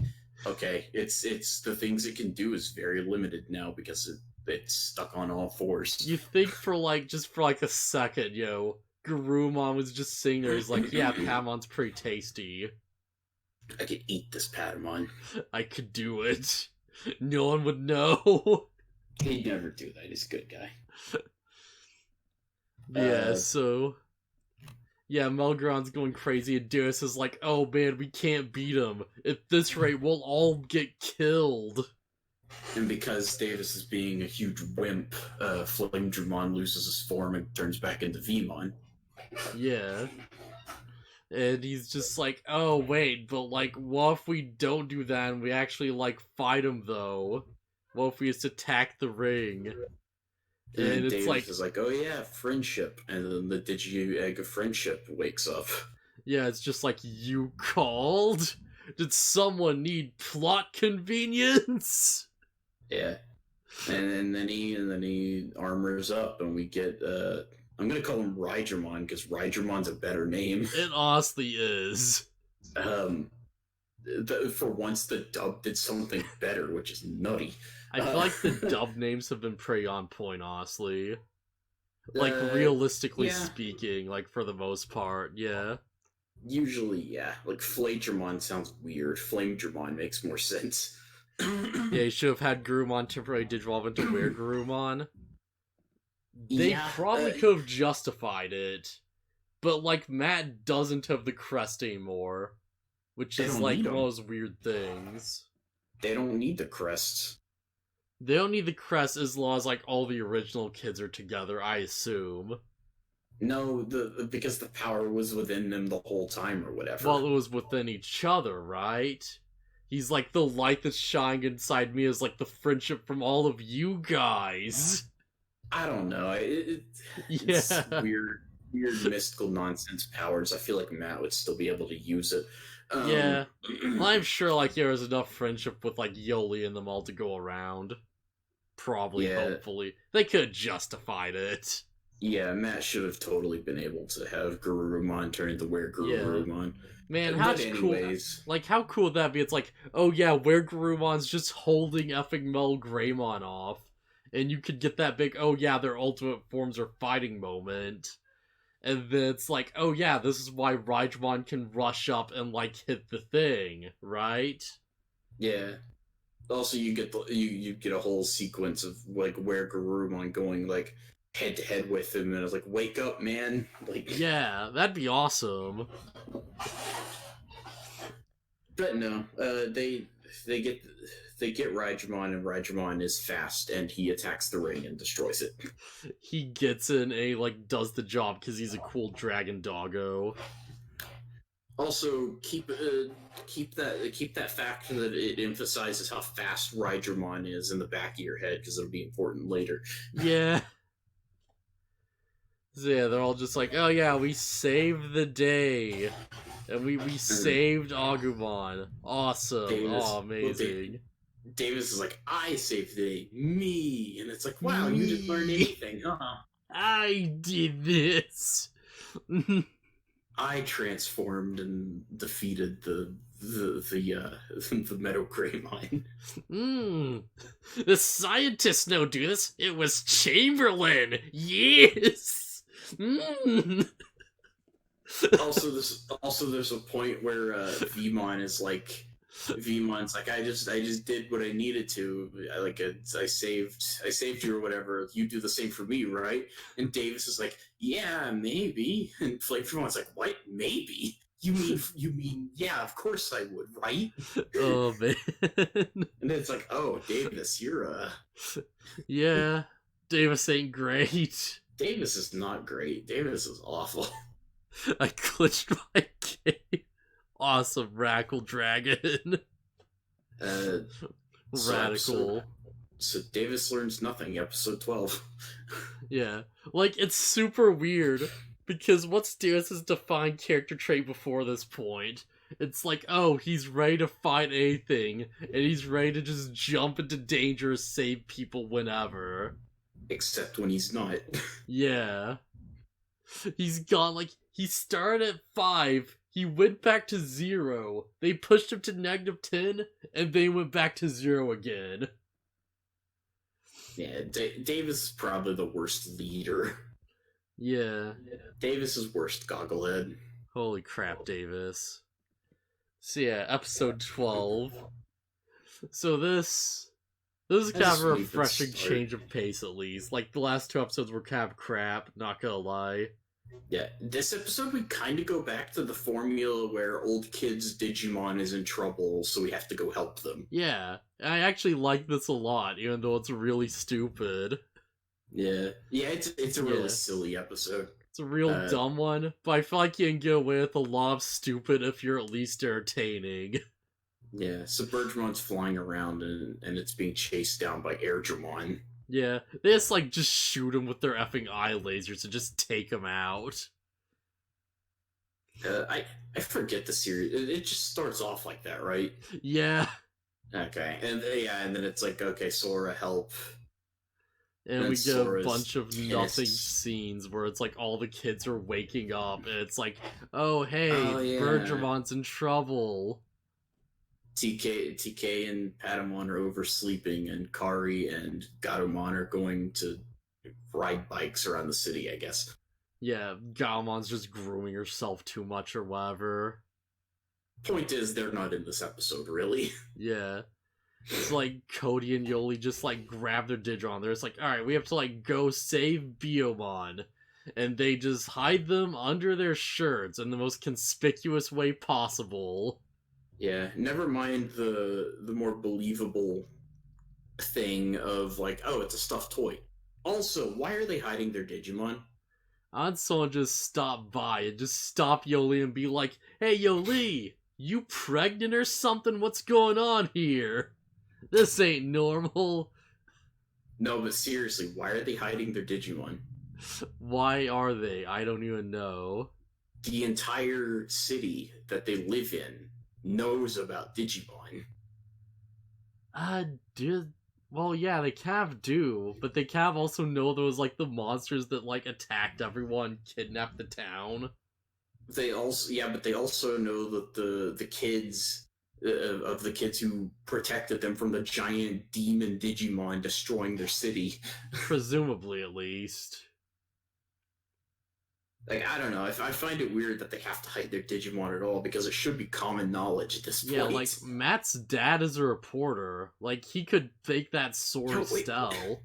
okay, it's the things it can do is very limited now because it's stuck on all fours. You think for a second, Garurumon was just sitting there, he's like, yeah, Patamon's pretty tasty. I could eat this Patamon. I could do it. No one would know. He'd never do that. He's a good guy. Melgaron's going crazy, and Deus is like, oh man, we can't beat him. At this rate, we'll all get killed. And because Davis is being a huge wimp, Flamedramon loses his form and turns back into Vmon. Yeah. And he's just like, oh wait, but, like, what if we don't do that and we actually, like, fight him, though? What if we just attack the ring? And it's like, is like, oh yeah, friendship. And then the Digi-Egg of friendship wakes up. Yeah, it's just like, you called? Did someone need plot convenience? Yeah. And then he armors up, and we get, I'm gonna call him Rydramon, because Rydramon's a better name. It honestly is. For once, the dub did something better, which is nutty. I feel like the dub names have been pretty on point, honestly. Like, realistically speaking, like, for the most part, yeah. Usually, yeah. Like, Flamedramon sounds weird. Flamedramon makes more sense. Yeah, you should have had Garurumon temporarily digivolve into Weregarurumon. They probably could have justified it, but, like, Matt doesn't have the crest anymore, which is, like, one of those weird things. They don't need the crest. They don't need the crest as long as, like, all the original kids are together, I assume. No, because the power was within them the whole time or whatever. Well, it was within each other, right? He's like, the light that's shining inside me is like the friendship from all of you guys. I don't know. It's Yeah. weird mystical nonsense powers. I feel like Matt would still be able to use it. Yeah. Well, I'm sure, like, there was enough friendship with, like, Yoli and them all to go around. Probably, Yeah, hopefully. They could have justified it. yeah. Matt should have totally been able to have Garurumon turn into where Yeah. Garurumon. Man, But cool. anyways, Like, how cool would that be? It's like, oh yeah, where Garumon's just holding effing Mel Greymon off. And you could get that big, oh yeah, their ultimate forms are fighting moment. And then it's like, oh yeah, this is why Raijamon can rush up and, like, hit the thing, right? yeah. Also, you get a whole sequence of like where Garurumon going like head to head with him, and I was like, wake up, man! Like, Yeah, that'd be awesome. but no, they get they get Raijamon, and Raijamon is fast, and he attacks the ring and destroys it. He gets in and, like, does the job because he's a cool dragon doggo. Also, keep that fact that it emphasizes how fast Raijamon is in the back of your head because it'll be important later. Yeah. So yeah, they're all just like, oh yeah, we saved the day. And we saved Agumon. Awesome. Davis, Oh, amazing. Davis is like, I saved the day, me, and it's like, wow, you didn't learn Me. anything, huh? I did this. I transformed and defeated the Meadow Greymon. The scientists know do this. It was Chamberlain. Yes. Also there's a point where Vmon's like, I just did what I needed to. I saved you or whatever. You do the same for me, right? And Davis is like, yeah, maybe. And Vmon's like, what? Maybe? You mean yeah, of course I would, right? Oh man. And it's like, oh, Davis, you're Yeah. Davis ain't great. Davis is not great. Davis is awful. I glitched my game. Awesome, Rackle Dragon. Radical. So Davis learns nothing, episode 12. Yeah. Like, it's super weird, because what's Davis's defined character trait before this point? It's like, oh, he's ready to fight anything, and he's ready to just jump into danger, save people whenever. Except when he's not. Yeah. He's gone, like, he started at 5, he went back to 0, they pushed him to -10, and they went back to 0 again. Yeah, Davis is probably the worst leader. Yeah. Davis is worst gogglehead. Holy crap, Davis. So yeah, episode 12. So this is kind of a refreshing change of pace, at least. Like, the last 2 episodes were kind of crap, not gonna lie. Yeah, this episode we kind of go back to the formula where old kids Digimon is in trouble, so we have to go help them. Yeah, I actually like this a lot, even though it's really stupid. Yeah, it's a really silly episode. It's a real dumb one, but I feel like you can get away with a lot of stupid if you're at least entertaining. Yeah, so Birdmon's flying around and it's being chased down by Airdramon. Yeah, they just shoot him with their effing eye lasers and just take him out. I forget the series. It just starts off like that, right? Yeah. Okay, and then it's like, okay, Sora, help. And we get a bunch of nothing scenes where it's like all the kids are waking up, and it's like, oh hey, Birdmon's in trouble. TK and Patamon are oversleeping, and Kari and Gatomon are going to ride bikes around the city, I guess. Yeah, Gatomon's just grooming herself too much or whatever. Point is, they're not in this episode, really. Yeah. It's like Cody and Yoli just like grab their Digimon. They're just like, alright, we have to like go save Biyomon. And they just hide them under their shirts in the most conspicuous way possible. Yeah, never mind the more believable thing of like, oh, it's a stuffed toy. Also, why are they hiding their Digimon? I'd someone just stop by and just stop Yoli and be like, hey Yoli, you pregnant or something? What's going on here? This ain't normal. No, but seriously, why are they hiding their Digimon? Why are they? I don't even know. The entire city that they live in knows about Digimon. Uh, do well, yeah, they Cav do, but they Cav also know those like the monsters that like attacked everyone, kidnapped the town. They also, yeah, but they also know that the kids of the kids who protected them from the giant demon Digimon destroying their city. Presumably, at least. Like, I don't know. I find it weird that they have to hide their Digimon at all because it should be common knowledge at this point. Yeah, like Matt's dad is a reporter. Like he could fake that sword Stell.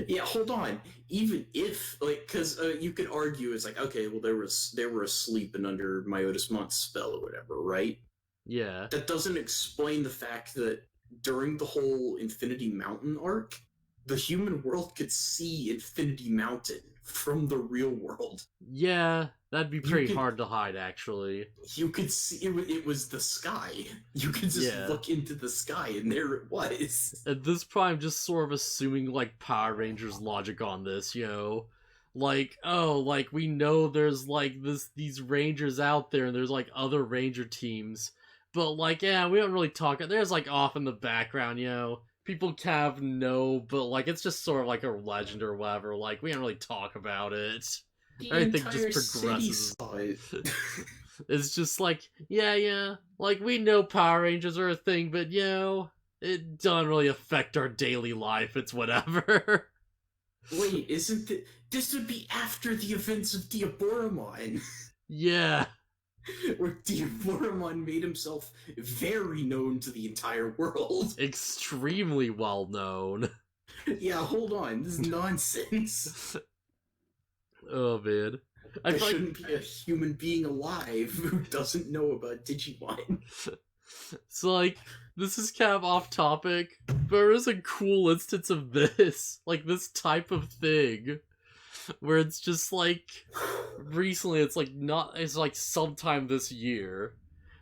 Yeah, hold on. Even if like, because you could argue it's like, okay, well they were asleep and under Myotismon's spell or whatever, right? Yeah. That doesn't explain the fact that during the whole Infinity Mountain arc, the human world could see Infinity Mountain from the real world. Yeah, that'd be pretty hard to hide, actually. You could see it was the sky. You could just look into the sky, and there it was. At this point, I'm just sort of assuming, like, Power Rangers logic on this, you know? Like, oh, like, we know there's, like, these Rangers out there, and there's, like, other Ranger teams. But, like, yeah, we don't really talk. There's, like, off in the background, you know? People kind of know, but, like, it's just sort of like a legend or whatever. Like, we don't really talk about it. Everything just progresses. It's just like, yeah, like, we know Power Rangers are a thing, but, you know, it doesn't really affect our daily life. It's whatever. Wait, isn't it? This would be after the events of Deputymon. Yeah. Where Deputymon made himself very known to the entire world. Extremely well known. Yeah, hold on. This is nonsense. Oh, man. There shouldn't be a human being alive who doesn't know about Digimon. So, like, this is kind of off topic, but there is a cool instance of this. Like, this type of thing. Where it's just like recently it's like sometime this year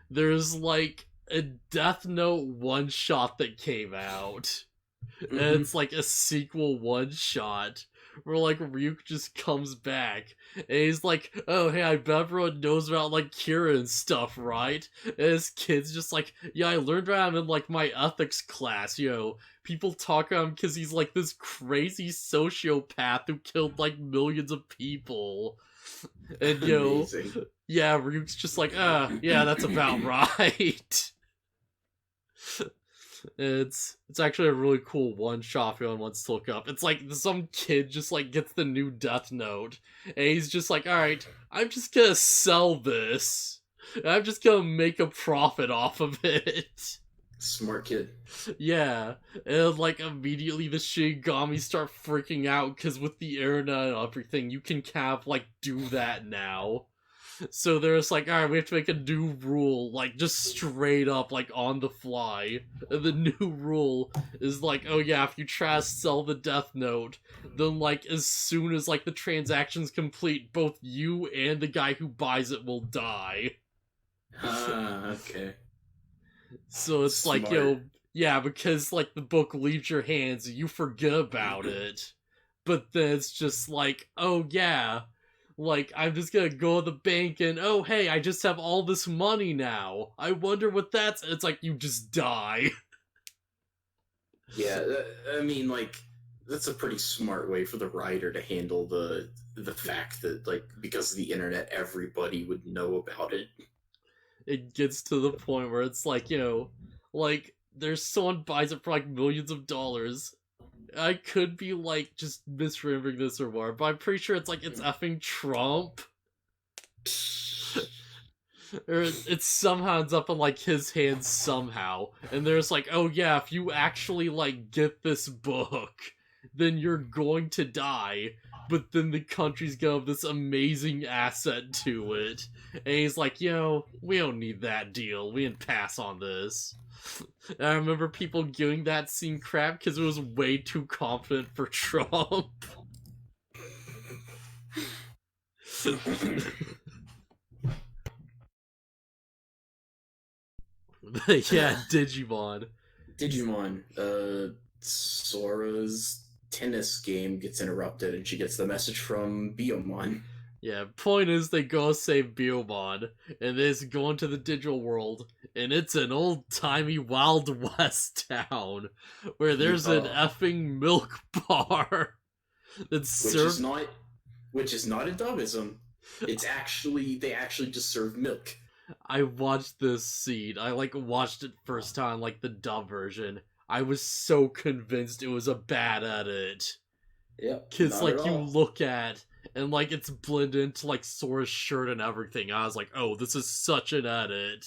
there's like a Death Note one shot that came out. And it's like a sequel one shot where like Ryuk just comes back and he's like, oh hey, I bet everyone knows about like Kira and stuff, right? And his kid's just like, yeah, I learned about him in like my ethics class, you know. People talk about him because he's like this crazy sociopath who killed like millions of people. And you know, yeah, Ryuk's just like, yeah, that's about right. It's actually a really cool one shot if anyone wants to look up. It's like some kid just like gets the new Death Note and he's just like, alright, I'm just gonna sell this. And I'm just gonna make a profit off of it. Smart kid. Yeah. And like immediately the Shinigami start freaking out because with the internet and everything, you can kind of like do that now. So they're just like, alright, we have to make a new rule, like, just straight up, like, on the fly. And the new rule is like, oh yeah, if you try to sell the Death Note, then, like, as soon as, like, the transaction's complete, both you and the guy who buys it will die. Okay. So it's Smart. like, you know, yeah, because, like, the book leaves your hands, you forget about it. But then it's just like, oh yeah, like, I'm just gonna go to the bank and, oh, hey, I just have all this money now. I wonder what that's... It's like, you just die. Yeah, I mean, like, that's a pretty smart way for the writer to handle the fact that, like, because of the internet, everybody would know about it. It gets to the point where it's like, you know, like, there's someone buys it for, like, millions of dollars. I could be, like, just misremembering this or more, but I'm pretty sure it's, like, it's effing Trump. Or it somehow ends up in, like, his hands somehow. And there's like, oh yeah, if you actually, like, get this book, then you're going to die. But then the country's gonna have this amazing asset to it. And he's like, you know, we don't need that deal. We can pass on this. And I remember people giving that scene crap because it was way too confident for Trump. Yeah, Digimon. Digimon, Sora's tennis game gets interrupted, and she gets the message from Biyomon. Yeah, point is they go save Biyomon, and they just go into the digital world, and it's an old-timey Wild West town, where there's an effing milk bar that's served... Which is not a dubism. It's actually, they actually just serve milk. I watched this scene, I, watched it first time, the dub version. I was so convinced it was a bad edit. Yep, Cause, you look at... and it's blended into Sora's shirt and everything. I was like, oh, this is such an edit.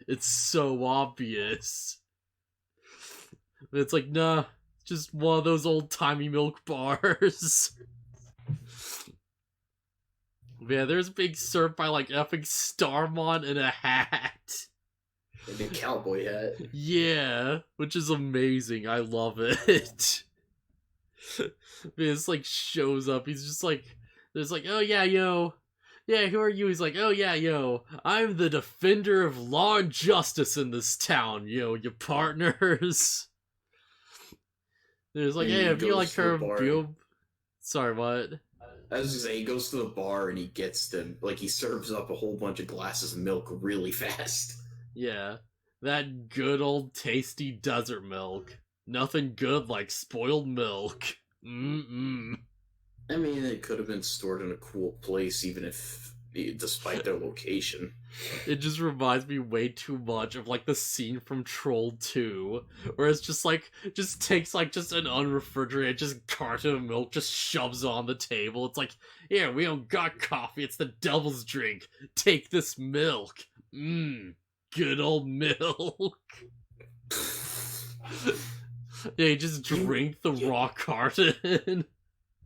It's so obvious. But it's nah, just one of those old-timey milk bars. Yeah, there's being served by effing Starmon in a hat. And a cowboy hat. Yeah, which is amazing. I love it. It's shows up. He's just there's oh yeah, yo. Yeah, who are you? He's oh yeah, yo. I'm the defender of law and justice in this town, yo, you partners. There's hey, have you heard of Bill? Sorry, what? I was gonna say, he goes to the bar and he gets them, he serves up a whole bunch of glasses of milk really fast. Yeah, that good old tasty desert milk. Nothing good like spoiled milk. Mm-mm. I mean, it could have been stored in a cool place, even if, despite their location. It just reminds me way too much of the scene from Troll 2, where it's just just takes just an unrefrigerated just carton of milk, just shoves it on the table. It's yeah, we don't got coffee, it's the devil's drink. Take this milk. Good old milk. Yeah, you just drink the raw carton.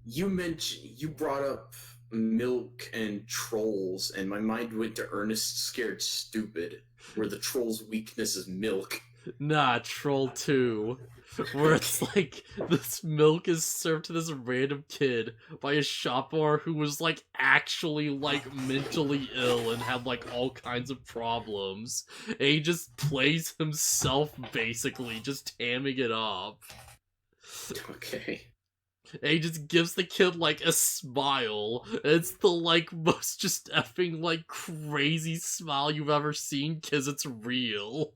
You brought up milk and trolls, and my mind went to Ernest Scared Stupid, where the troll's weakness is milk. Nah, Troll 2. Where it's this milk is served to this random kid by a shop owner who was actually mentally ill and had all kinds of problems. And he just plays himself basically, just hamming it up. Okay. And he just gives the kid a smile. It's the most just effing crazy smile you've ever seen, cause it's real.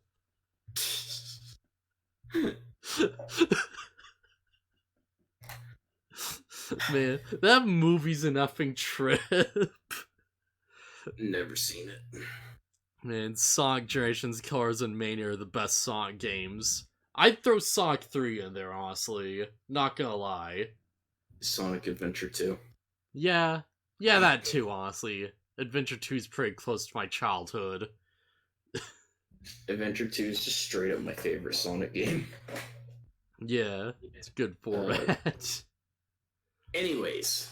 Man, that movie's an effing trip. Never seen it. Man, Sonic Generations, Colors, and Mania are the best Sonic games. I'd throw Sonic 3 in there, honestly. Not gonna lie. Sonic Adventure 2. Yeah, that too, honestly. Adventure 2 is pretty close to my childhood. Adventure 2 is just straight up my favorite Sonic game. Yeah, it's a good format. Anyways.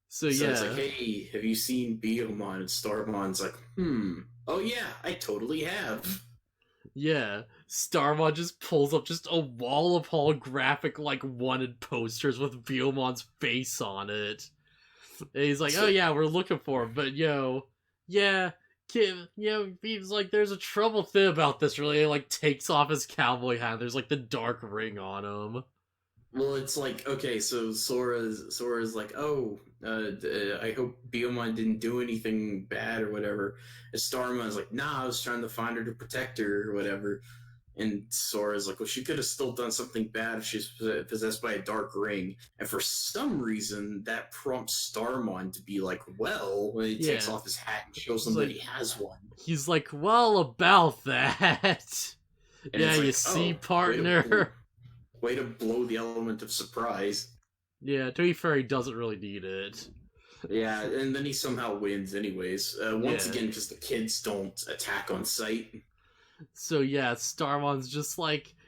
So yeah. It's hey, have you seen Biyomon? And Starmon's oh yeah, I totally have. Yeah, Starmon just pulls up just a wall of holographic, wanted posters with Biyomon's face on it. And he's oh yeah, we're looking for him, but yeah, kid, he's there's a trouble thing about this, really. He, takes off his cowboy hat, there's, the dark ring on him. Well, it's okay, so Sora's oh, I hope Biyomon didn't do anything bad or whatever. And Starmon's nah, I was trying to find her to protect her or whatever. And Sora's well, she could have still done something bad if she's possessed by a dark ring. And for some reason, that prompts Starmon to be well, when he takes off his hat and shows him that he has one. He's well, about that. And yeah, you see, partner. Way to blow the element of surprise. Yeah, to be fair, he doesn't really need it. Yeah, and then he somehow wins anyways. Once again, because the kids don't attack on sight. So yeah, Starmon's just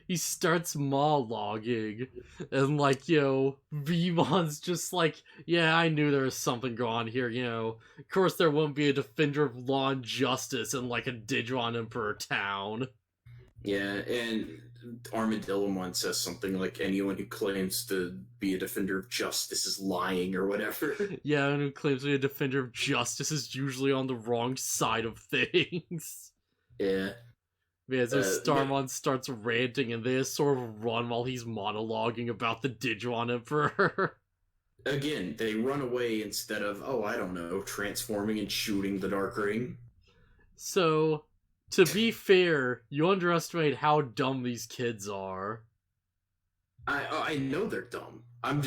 he starts monologuing, and Veemon's just yeah, I knew there was something going on here, Of course there wouldn't be a defender of law and justice in a Digimon Emperor town. Yeah, and Armadillomon says something anyone who claims to be a defender of justice is lying or whatever. Yeah, and who claims to be a defender of justice is usually on the wrong side of things. Yeah. Yeah, so But Starmon starts ranting, and they just sort of run while he's monologuing about the Digimon Emperor. again, they run away instead of, oh, I don't know, transforming and shooting the Dark Ring. So, to be fair, you underestimate how dumb these kids are. I know they're dumb. I'm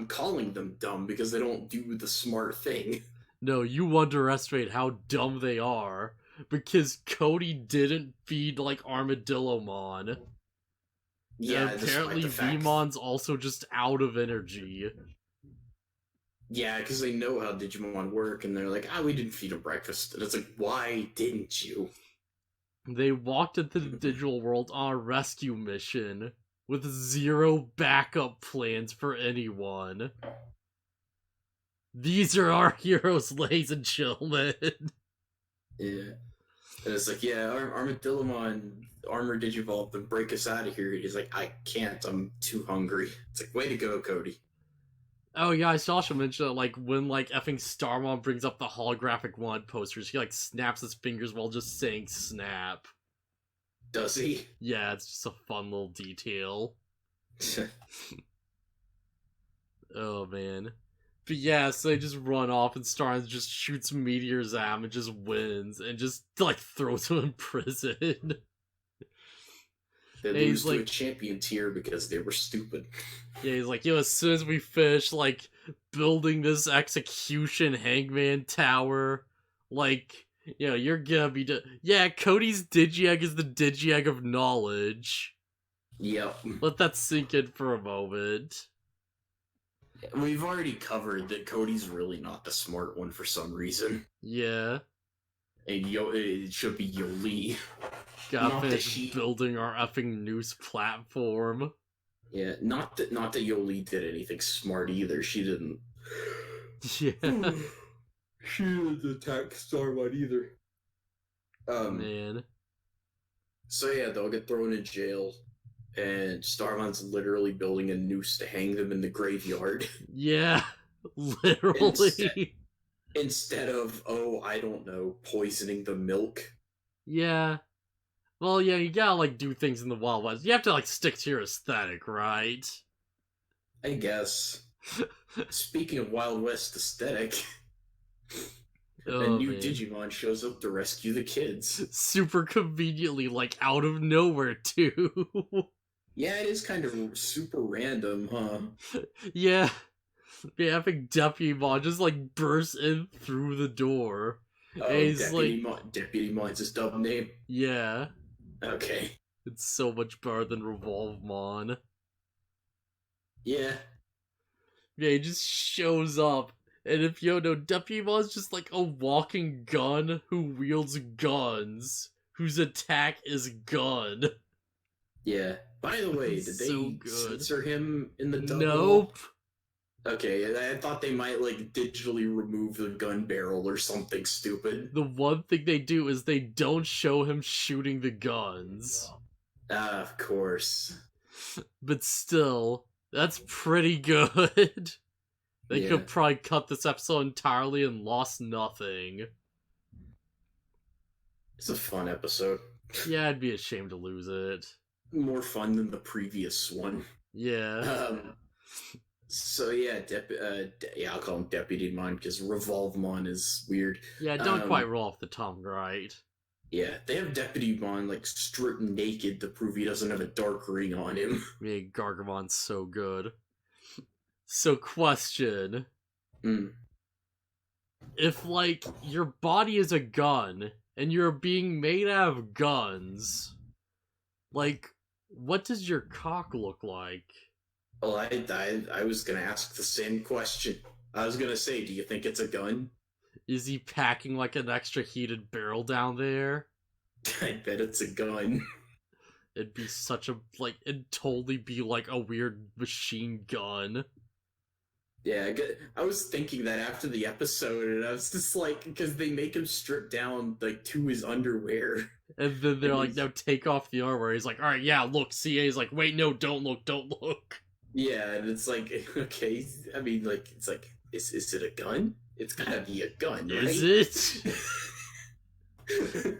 calling them dumb because they don't do the smart thing. No, you underestimate how dumb they are. Because Cody didn't feed, like, Armadillomon. And Yeah, despite apparently the fact. Vmon's also just out of energy. Yeah, because they know how Digimon work, and they're like, we didn't feed him breakfast. And it's like, why didn't you? They walked into the digital world on a rescue mission with zero backup plans for anyone. These are our heroes, ladies and gentlemen. Yeah. And it's like, yeah, Armadillomon armor Digivolve and break us out of here. He's like, I can't, I'm too hungry. It's like, way to go, Cody. Oh yeah, I saw also mention that, like, when, like, effing Starmon brings up the holographic one posters, he, like, snaps his fingers while just saying snap. Does he? Yeah, it's just a fun little detail. Oh, man. But yeah, so they just run off and Starmon just shoots meteors at him and just wins and just, like, throws him in prison. They And lose he's to like, a champion tier because they were stupid. yeah, he's like, yo, as soon as we finish, like, building this execution hangman tower, like, you know, you're gonna be yeah, Cody's Digiegg is the Digiegg of knowledge. Yep. Let that sink in for a moment. We've already covered that Cody's really not the smart one for some reason. Yeah. And it should be Yoli. Gotta Not finish building our effing noose platform. Yeah, not that Yoli did anything smart either. She didn't. Yeah. She didn't attack Starlight either. Man. So yeah, they'll get thrown in jail, and Starmon's literally building a noose to hang them in the graveyard. Yeah. Literally. Instead of, oh, I don't know, poisoning the milk. Yeah. Well, yeah, you gotta, like, do things in the Wild West. You have to, like, stick to your aesthetic, right? I guess. Speaking of Wild West aesthetic, a new man. Digimon shows up to rescue the kids. Super conveniently, like, out of nowhere, too. Yeah, it is kind of super random, huh? Yeah. Yeah, I think Deputymon just, like, bursts in through the door. Oh, and he's Deputymon's his dub name? Yeah. Okay. It's so much better than Revolvemon. Yeah. Yeah, he just shows up. And if you don't know, Deputymon's just like a walking gun who wields guns. Whose attack is gun. Yeah. By the way, did So they good. censor him in the dub? Nope. Okay, I thought they might, like, digitally remove the gun barrel or something stupid. The one thing they do is they don't show him shooting the guns. Of course. But still, that's pretty good. They could probably cut this episode entirely and lost nothing. It's a fun episode. Yeah, I'd be ashamed to lose it. More fun than the previous one. Yeah. So yeah, I'll call him Deputymon because Revolvemon is weird. Yeah, don't quite roll off the tongue, right? Yeah, they have Deputymon like stripped naked to prove he doesn't have a dark ring on him. Yeah, Gargamon's so good. So, question. If, like, your body is a gun, and you're being made out of guns, like, what does your cock look like? Well, I was gonna ask the same question. I was gonna say, do you think it's a gun? Is he packing, like, an extra heated barrel down there? I bet it's a gun. It'd be such a, like, it'd totally be, like, a weird machine gun. Yeah, I was thinking that after the episode, and I was just like, because they make him strip down, like, to his underwear. And then they're like, no, take off the underwear. He's like, alright, yeah, look, see? He's like, wait, no, don't look. Yeah, and it's like, okay, I mean, like, it's like, is it a gun? It's gotta be a gun, right? Is it?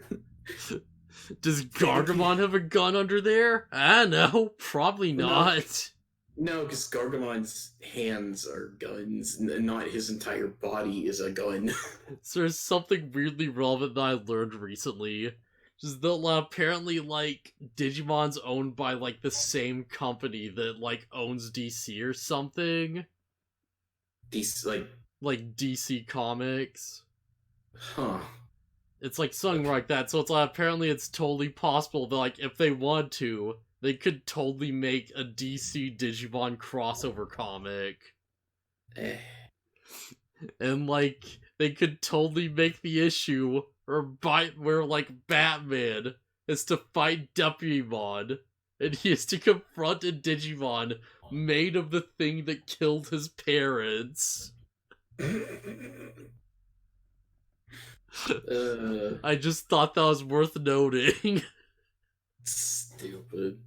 Does Gargamon have a gun under there? No, probably not. No, because Gargamon's hands are guns, not his entire body is a gun. So there's something weirdly relevant that I learned recently. Just that apparently, like, Digimon's owned by, like, the same company that, like, owns DC or something. These, Like, DC Comics. huh. It's like something like that, so it's like, apparently it's totally possible that, like, if they want to, they could totally make a DC Digimon crossover comic. Eh. And, like, they could totally make the issue where like, Batman is to fight Deputymon, and he has to confront a Digimon made of the thing that killed his parents. I just thought that was worth noting. Stupid.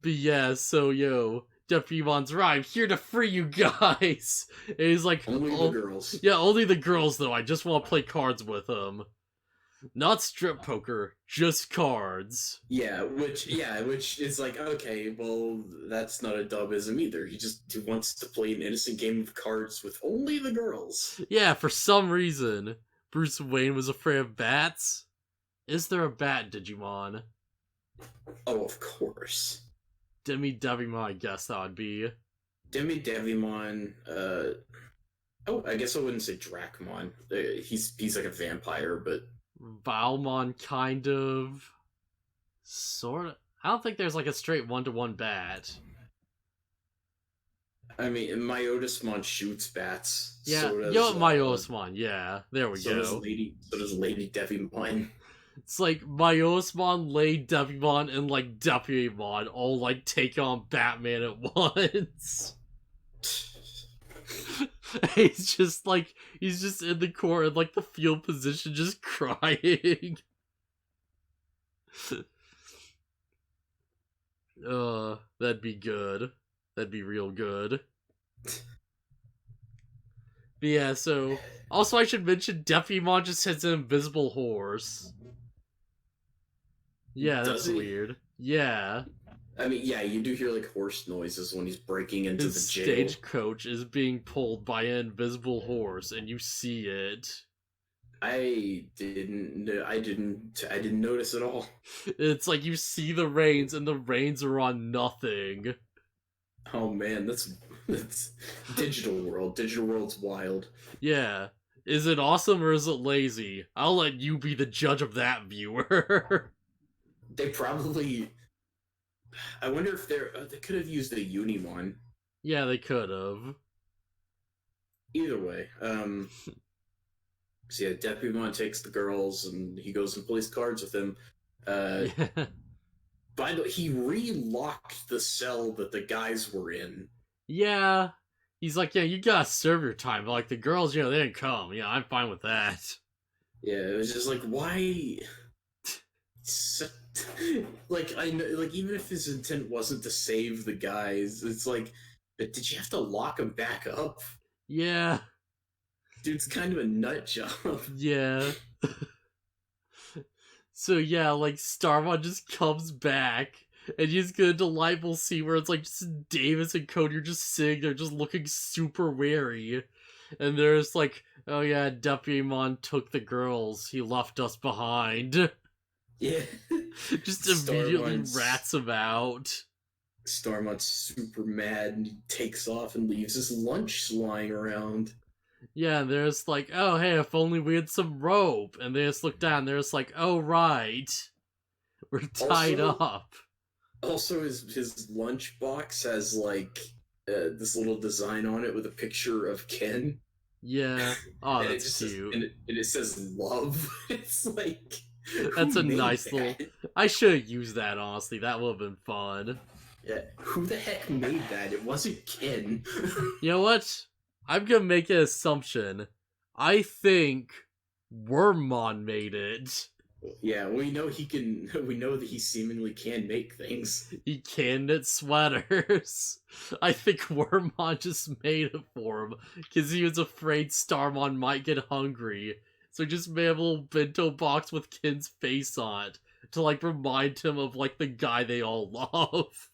But yeah, so Deputymon's right, I'm here to free you guys. And he's like, only the girls. Yeah, only the girls though. I just want to play cards with them. Not strip poker, just cards. Yeah, which is like, okay, well, that's not a dubism either. He wants to play an innocent game of cards with only the girls. Yeah, for some reason, Bruce Wayne was afraid of bats. Is there a bat Digimon? Oh, of course. Devimon, I guess that would be. Devimon, oh, I guess I wouldn't say Dracmon. He's like a vampire, but... Valmon, kind of. Sort of. I don't think there's like a straight one-to-one bat. I mean, Myotismon shoots bats. Yeah, so does, Myotismon, yeah. There we go. So does Lady Devimon. It's like Myotismon, Lady Devimon, and like Deputymon all like take on Batman at once. He's just in the corner in like the field position just crying. That'd be good. That'd be real good. But yeah, so also I should mention Deputymon just has an invisible horse. Yeah, that's weird. Yeah. I mean, yeah, you do hear like horse noises when he's breaking into His the jail. Stagecoach is being pulled by an invisible horse, and you see it. I didn't notice at all. It's like you see the reins, and the reins are on nothing. Oh man, that's Digital World. Digital World's wild. Yeah. Is it awesome or is it lazy? I'll let you be the judge of that, viewer. They probably... I wonder if they could have used a Unimon. Yeah, they could have. Either way, so yeah, Deputymon takes the girls and he goes and plays cards with them. Yeah. By the way, he re-locked the cell that the guys were in. Yeah. He's like, yeah, you gotta serve your time. But like the girls, they didn't come. Yeah, I'm fine with that. Yeah, it was just like, why? Like, I know, like, even if his intent wasn't to save the guys, it's like, but did you have to lock them back up? Yeah. Dude's kind of a nut job. Yeah. So yeah, like Starmon just comes back, and you just get a delightful scene where it's like just Davis and Cody are just sitting there, just looking super wary, and there's like, oh yeah, Deputymon took the girls, he left us behind. Yeah. Just immediately rats him out. Starmon's super mad and he takes off and leaves his lunch lying around. Yeah, and there's like, oh hey, if only we had some rope. And they just look down, there's like, oh right. We're tied up. Also, his lunchbox has like this little design on it with a picture of Ken. Yeah. Oh, that's cute. And it says love. It's like... That's a nice little... I should have used that, honestly. That would have been fun. Yeah, who the heck made that? It wasn't Ken. You know what? I'm gonna make an assumption. I think Wormmon made it. Yeah, we know he can... We know that he seemingly can make things. He can knit sweaters. I think Wormmon just made it for him, because he was afraid Starmon might get hungry. So he just made a little bento box with Kin's face on it to like remind him of like the guy they all love.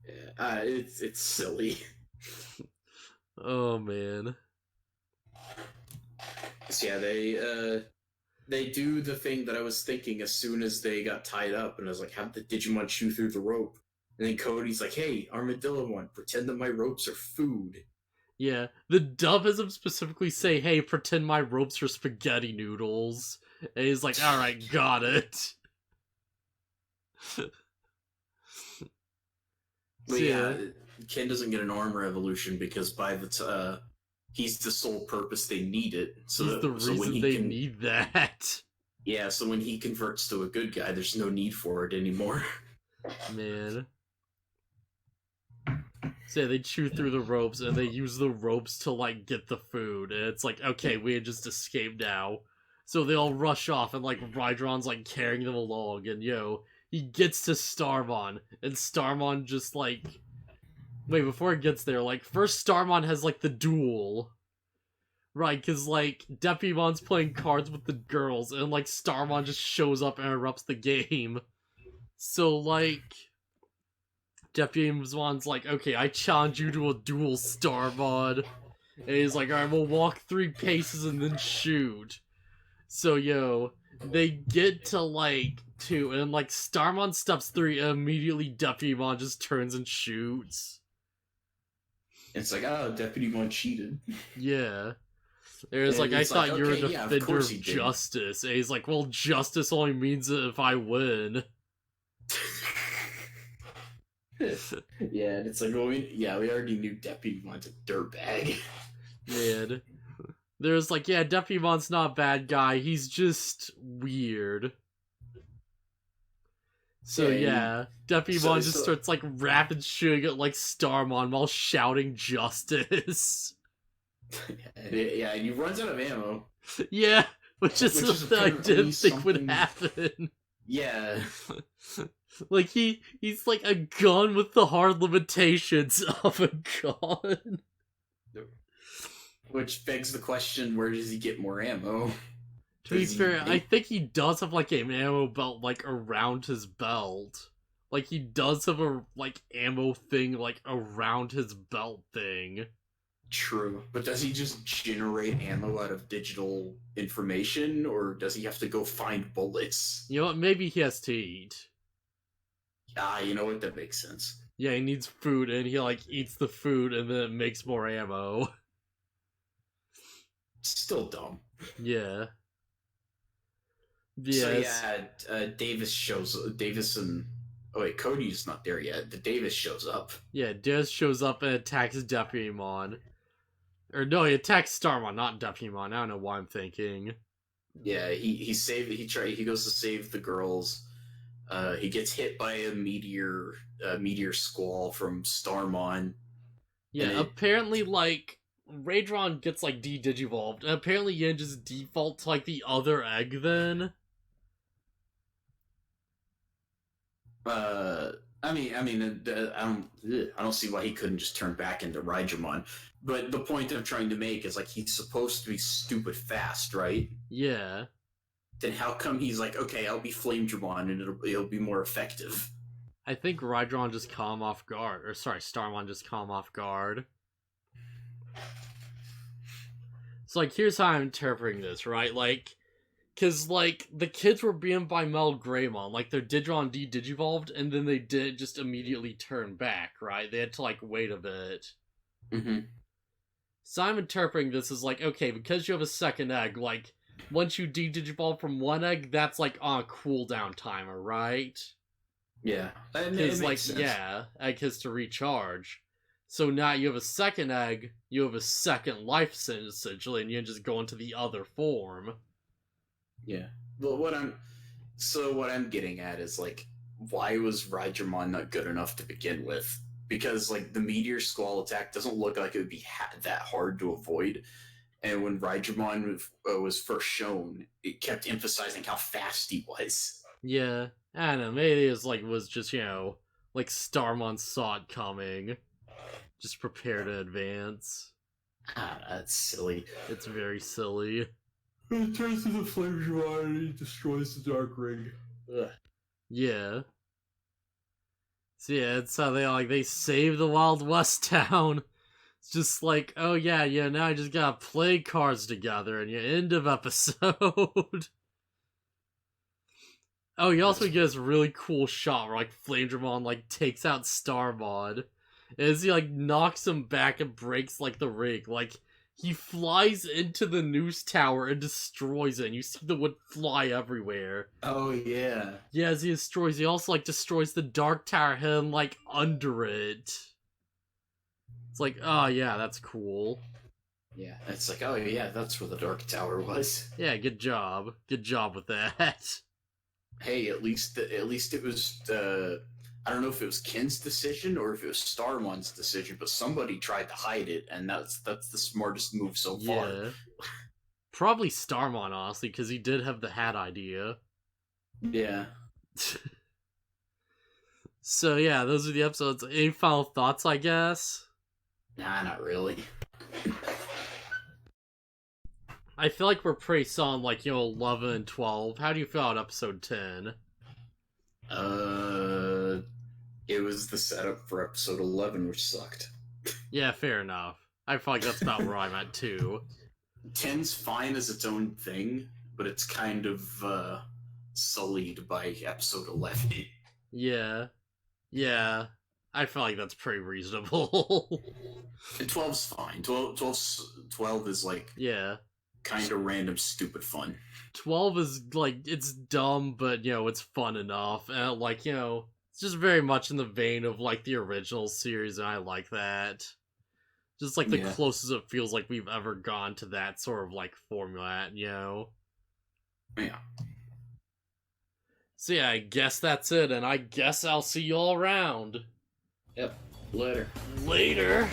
Yeah, it's silly. Oh man. So yeah, they do the thing that I was thinking as soon as they got tied up, and I was like, have the Digimon chew through the rope. And then Cody's like, hey, Armadillomon, pretend that my ropes are food. Yeah, the dubism specifically say, "Hey, pretend my ropes are spaghetti noodles," and he's like, "All right, got it." But yeah, Ken doesn't get an armor evolution because by the he's the sole purpose they need it. So he's the so when reason he they can, need that. yeah, so when he converts to a good guy, there's no need for it anymore. Man. So yeah, they chew through the ropes and they use the ropes to like get the food, and it's like, okay, we had just escaped now. So they all rush off, and like Rydron's like carrying them along, and he gets to Starmon, and Starmon just like, wait, before it gets there, like first Starmon has like the duel, right? Because like Deputymon's playing cards with the girls, and like Starmon just shows up and interrupts the game. So like Deputymon's like, okay, I challenge you to a duel, Starmon. And he's like, alright, we'll walk 3 paces and then shoot. So, they get to, like, 2, and, like, Starmon steps 3, and immediately Deputymon just turns and shoots. It's like, oh, Deputymon cheated. Yeah. There's like, I thought you were a defender of justice. And he's like, well, justice only means it if I win. Yeah, and it's like, well, we already knew Deputymon's a dirtbag. Man. There's like, yeah, Deputymon's not a bad guy, he's just weird. So yeah, Deputymon just starts like rapid shooting at like Starmon while shouting justice. And he runs out of ammo. Yeah, which is something I didn't think would happen. Yeah. Like he's like a gun with the hard limitations of a gun. Which begs the question, where does he get more ammo? To be fair, I think he does have like an ammo belt like around his belt. Like he does have a like ammo thing like around his belt thing. True, but does he just generate ammo out of digital information, or does he have to go find bullets? You know what? Maybe he has to eat. Ah, you know what? That makes sense. Yeah, he needs food, and he like eats the food, and then it makes more ammo. Still dumb. Yeah. Yes. So yeah, Davis and oh wait, Cody's not there yet. The Davis shows up. Yeah, Davis shows up and attacks Deputymon. Or no, he attacks Starmon, not Deputymon. I don't know why I'm thinking. Yeah, he goes to save the girls. He gets hit by a meteor squall from Starmon. Yeah, apparently like Raydron gets like de-digivolved, and apparently Yin just default to like the other egg then. I don't see why he couldn't just turn back into Raijamon. But the point I'm trying to make is like he's supposed to be stupid fast, right? Yeah. Then how come he's like, okay, I'll be Flamedramon and it'll be more effective? I think Raydron just caught him off guard, or sorry, Starmon just caught him off guard. So like, here's how I'm interpreting this, right? Like, because, like, the kids were being by Mel Greymon, like, their Digimon de-digivolved, and then they didn't just immediately turn back, right? They had to, like, wait a bit. Mm-hmm. So I'm interpreting this as, like, okay, because you have a second egg, like, once you de-digivolve from one egg, that's, like, on a cooldown timer, right? Yeah. Because, like, sense. Yeah, egg has to recharge. So now you have a second egg, you have a second life, essentially, and you just go into the other form. Yeah. Well, what I'm getting at is, like, why was Raijamon not good enough to begin with? Because, like, the Meteor Squall attack doesn't look like it would be that hard to avoid. And when Raijamon was first shown, it kept emphasizing how fast he was. Yeah. I don't know. Maybe it was just, like Starmon saw it coming. Just prepare to advance. Ah, that's silly. It's very silly. It turns to the flame Digimon and he destroys the Dark Ring. Ugh. Yeah. So yeah, it's how they save the Wild West town. It's just like, oh yeah, now I just gotta play cards together and end of episode. Oh, you also get this really cool shot where Flamedramon takes out Starmon. As he knocks him back and breaks the ring. He flies into the news tower and destroys it, and you see the wood fly everywhere. Oh yeah. Yeah, as he also destroys the Dark Tower hidden under it. It's oh yeah, that's cool. Yeah, it's oh yeah, that's where the Dark Tower was. Yeah, good job. Good job with that. Hey, at least it was I don't know if it was Ken's decision or if it was Starmon's decision, but somebody tried to hide it, and that's the smartest move so far. Yeah. Probably Starmon, honestly, because he did have the hat idea. Yeah. So yeah, those are the episodes. Any final thoughts, I guess? Nah, not really. I feel like we're pretty solid, 11 and 12. How do you feel about episode 10? It was the setup for episode 11, which sucked. Yeah, fair enough. I feel like that's about where I'm at, too. 10's fine as its own thing, but it's kind of, sullied by episode 11. Yeah. Yeah. I feel like that's pretty reasonable. And 12's fine. 12 is, yeah. kind of random, stupid fun. 12 is, it's dumb, but, it's fun enough. And, it's just very much in the vein of, the original series, and I like that. Just, the closest it feels like we've ever gone to that sort of, format, Yeah. So yeah, I guess that's it, and I guess I'll see you all around. Yep. Later. Later.